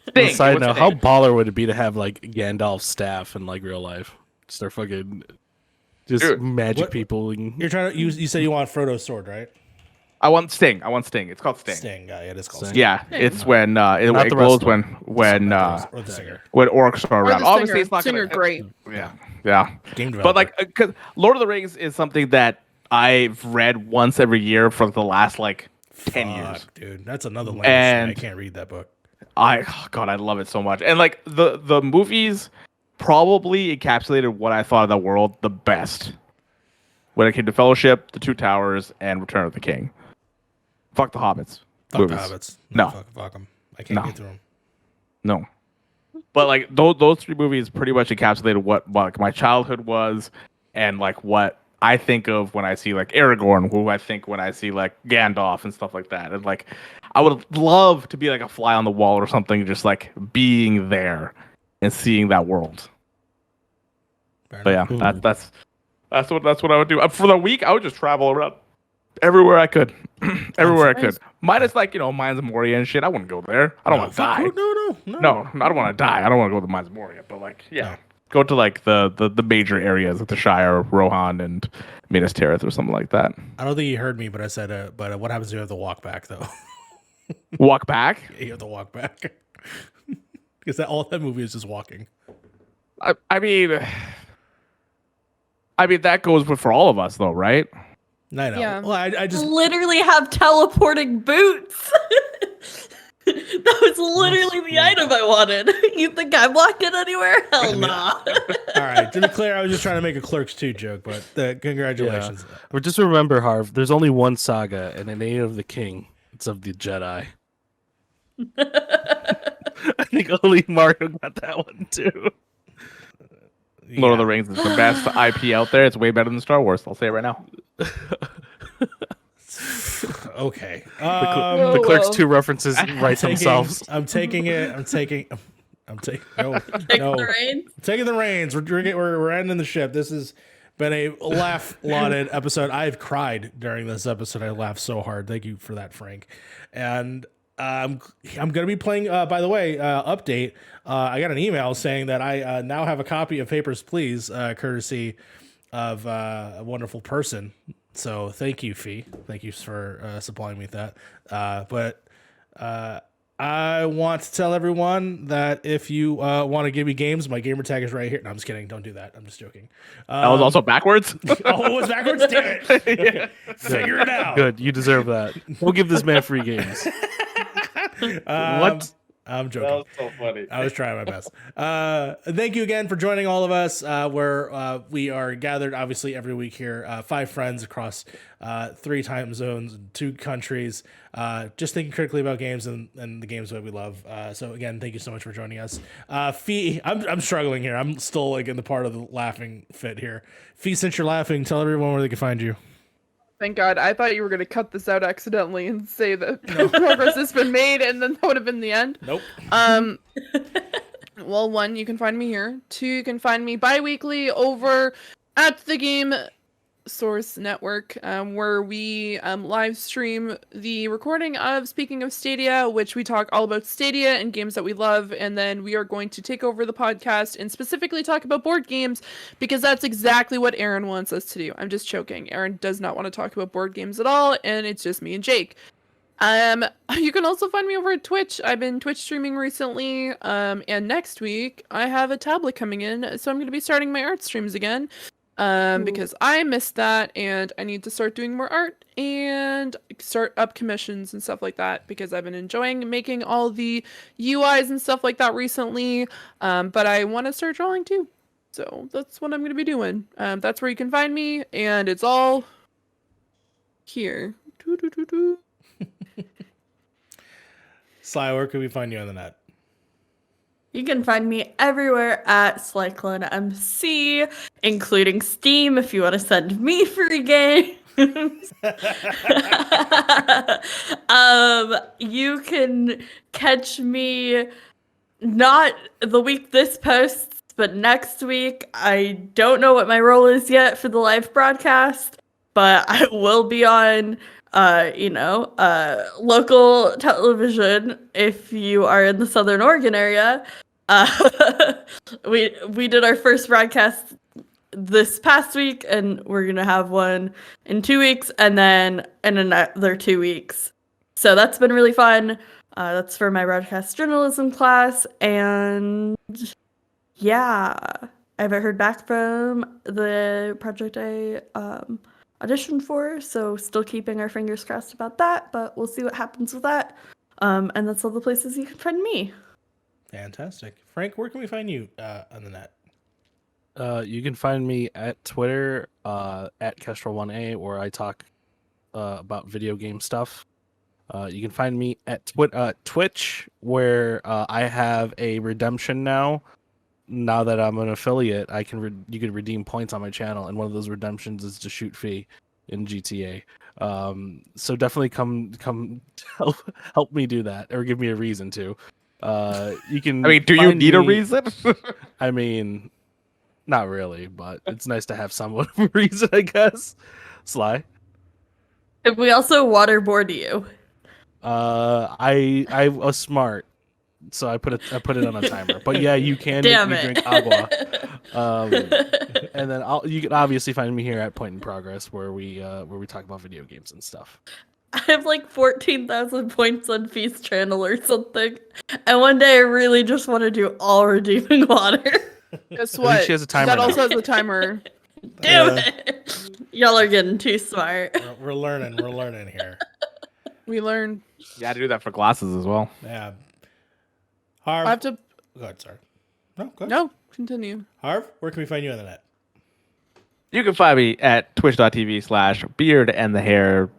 Sting, side what's note, the how name? baller would it be to have like Gandalf's staff in like real life? Start fucking just Dude, magic what- people. And... You're trying to. You said you want Frodo's sword, right? I want Sting. It's called Sting. Sting. Yeah, it is called Sting. Sting. Yeah, it's when it Not the glows wrestler. when Or the singer. orcs are Or around. the Obviously, singer. it's not Singer, gonna... great. Yeah. Game developer. But like, because Lord of the Rings is something that I've read once every year for the last like 10 years. Fuck, dude, that's another language. And- I can't read that book. God, I love it so much. And like the movies probably encapsulated what I thought of the world the best when it came to Fellowship, The Two Towers, and Return of the King. Fuck the Hobbits. Fuck movies. the hobbits. No. Fuck them. I can't No. get through them. No. But like those three movies pretty much encapsulated what like my childhood was, and like what I think of when I see like Aragorn, who I think when I see like Gandalf and stuff like that. And like I would love to be like a fly on the wall or something, just like being there and seeing that world. Fair But yeah, enough. that's what I would do. For the week, I would just travel around everywhere I could, everywhere I could. Minus like Mines of Moria and shit. I wouldn't go there. I don't want to fuck, die. No. No, I don't want to die. I don't want to go to the Mines of Moria. But like, yeah, No. go to like the major areas like the Shire, Rohan, and Minas Tirith or something like that. I don't think you heard me, but I said, but what happens if you have to walk back, though? Walk back. You have to walk back. Because all that movie is just walking. I mean, that goes for all of us though, right? I know. Yeah. Well, I just... Literally have teleporting boots. That was literally the item I wanted. You think I'm walking anywhere? Hell nah. All right. To be clear, I was just trying to make a Clerks 2 joke, but congratulations. But just remember, Harv, there's only one saga, and it ain't of the king. It's of the Jedi. I think only Mario got that one too. Lord of the Rings is the best IP out there. It's way better than Star Wars. I'll say it right now. Okay. The Clerks 2 references write themselves. I'm taking it. I'm taking. No, Take no. the reins. Taking the reins. We're ending the ship. This has been a laugh-lauded episode. I've cried during this episode. I laughed so hard. Thank you for that, Frank. And I'm gonna be playing. By the way, update. I got an email saying that I now have a copy of Papers, Please, courtesy of a wonderful person. So thank you, Fee. Thank you for supplying me with that. But I want to tell everyone that if you want to give me games, my gamer tag is right here. No, I'm just kidding. Don't do that. I'm just joking. That was also backwards. Oh, it was backwards? Damn it. Figure it out. Good, you deserve that. We'll give this man free games. What? I'm joking. That was so funny. I was trying my best. Thank you again for joining all of us. We are gathered obviously every week here. 5 friends across 3 time zones, 2 countries. Just thinking critically about games and the games that we love. So again, thank you so much for joining us. Fee, I'm struggling here. I'm still like in the part of the laughing fit here. Fee, since you're laughing, tell everyone where they can find you. Thank God. I thought you were going to cut this out accidentally and say that progress has been made, and then that would have been the end. Nope. Well, 1, you can find me here. 2, you can find me bi-weekly over at the game Source Network, where we live stream the recording of Speaking of Stadia, which we talk all about Stadia and games that we love, and then we are going to take over the podcast and specifically talk about board games, because that's exactly what Aaron wants us to do. I'm just joking. Aaron does not want to talk about board games at all, and it's just me and Jake. You can also find me over at Twitch. I've been Twitch streaming recently, and next week I have a tablet coming in, so I'm going to be starting my art streams again, because I missed that, and I need to start doing more art and start up commissions and stuff like that, because I've been enjoying making all the UIs and stuff like that recently, but I want to start drawing too, so that's what I'm going to be doing. That's where you can find me, and it's all here. Sly, where can we find you on the net? You can find me everywhere at SlyCloneMC, including Steam if you want to send me free games. You can catch me not the week this posts, but next week. I don't know what my role is yet for the live broadcast, but I will be on local television if you are in the Southern Oregon area. We did our first broadcast this past week, and we're gonna have one in 2 weeks, and then in another 2 weeks. So that's been really fun. That's for my broadcast journalism class, and yeah, I haven't heard back from the project I auditioned for, so still keeping our fingers crossed about that, but we'll see what happens with that. And that's all the places you can find me. Fantastic. Frank, where can we find you on the net? You can find me at Twitter, at Kestrel1A, where I talk about video game stuff. You can find me at Twitch, where I have a redemption now. Now that I'm an affiliate, you can redeem points on my channel, and one of those redemptions is to shoot fee in GTA. So definitely come help me do that, or give me a reason to. You can. I mean, do you need a reason? I mean, not really, but it's nice to have somewhat of a reason, I guess. Sly. If we also waterboard you. I was smart. So I put it on a timer, but yeah, you can Damn make me it. drink agua. And then you can obviously find me here at Point in Progress, where we talk about video games and stuff. I have like 14,000 points on Feast Channel or something, and one day I really just want to do all redeeming water. Guess I what? think she has a timer That now. also has a timer. Damn it! Y'all are getting too smart. We're learning. We're learning here. We learned. You had to do that for glasses as well. Yeah. Harv, I have to. go ahead, sorry. No, go ahead. No, continue. Harv, where can we find you on the net? You can find me at twitch.tv/beard and the hair.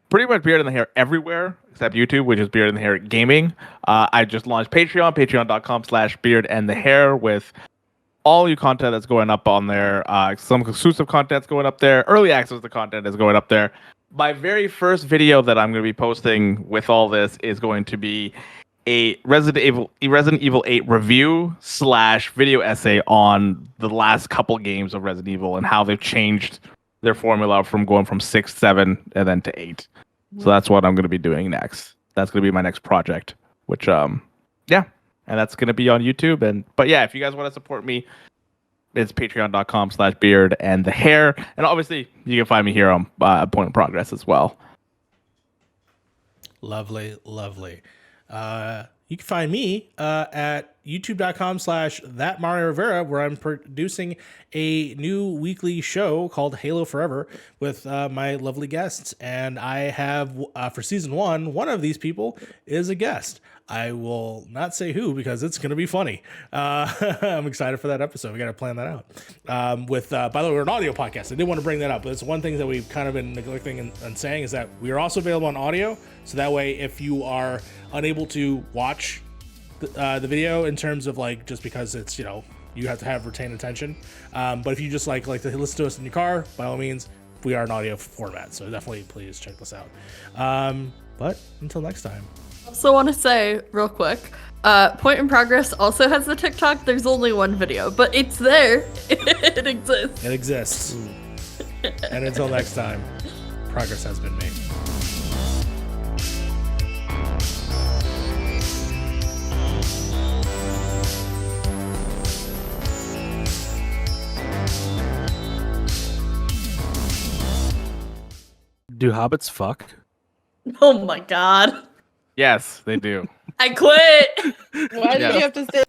Pretty much beard and the hair everywhere except YouTube, which is beard and the hair gaming. I just launched patreon.com/beard and the hair, with all your content that's going up on there. Some exclusive content's going up there. Early access to content is going up there. My very first video that I'm going to be posting with all this is going to be a Resident Evil 8 review / video essay on the last couple games of Resident Evil and how they've changed their formula from going from 6, 7, and then to 8. So that's what I'm going to be doing next. That's going to be my next project, which, and that's going to be on YouTube. But yeah, if you guys want to support me, it's patreon.com/beard and the hair. And obviously, you can find me here on Point in Progress as well. Lovely, lovely. You can find me at youtube.com/thatMarioRivera, where I'm producing a new weekly show called Halo Forever with my lovely guests. And I have, for season one of these people is a guest. I will not say who because it's going to be funny. I'm excited for that episode. We got to plan that out. By the way, we're an audio podcast. I did want to bring that up, but it's one thing that we've kind of been neglecting and saying is that we are also available on audio. So that way, if you are unable to watch the video in terms of like, just because it's, you have to have retained attention. But if you just like to listen to us in your car, by all means, we are an audio format. So definitely please check this out. But until next time. Also want to say real quick, Point in Progress also has the TikTok. There's only one video, but it's there. It exists. It exists. And until next time, progress has been made. Do hobbits fuck? Oh my god. Yes, they do. I quit. Why did Yeah. you have to say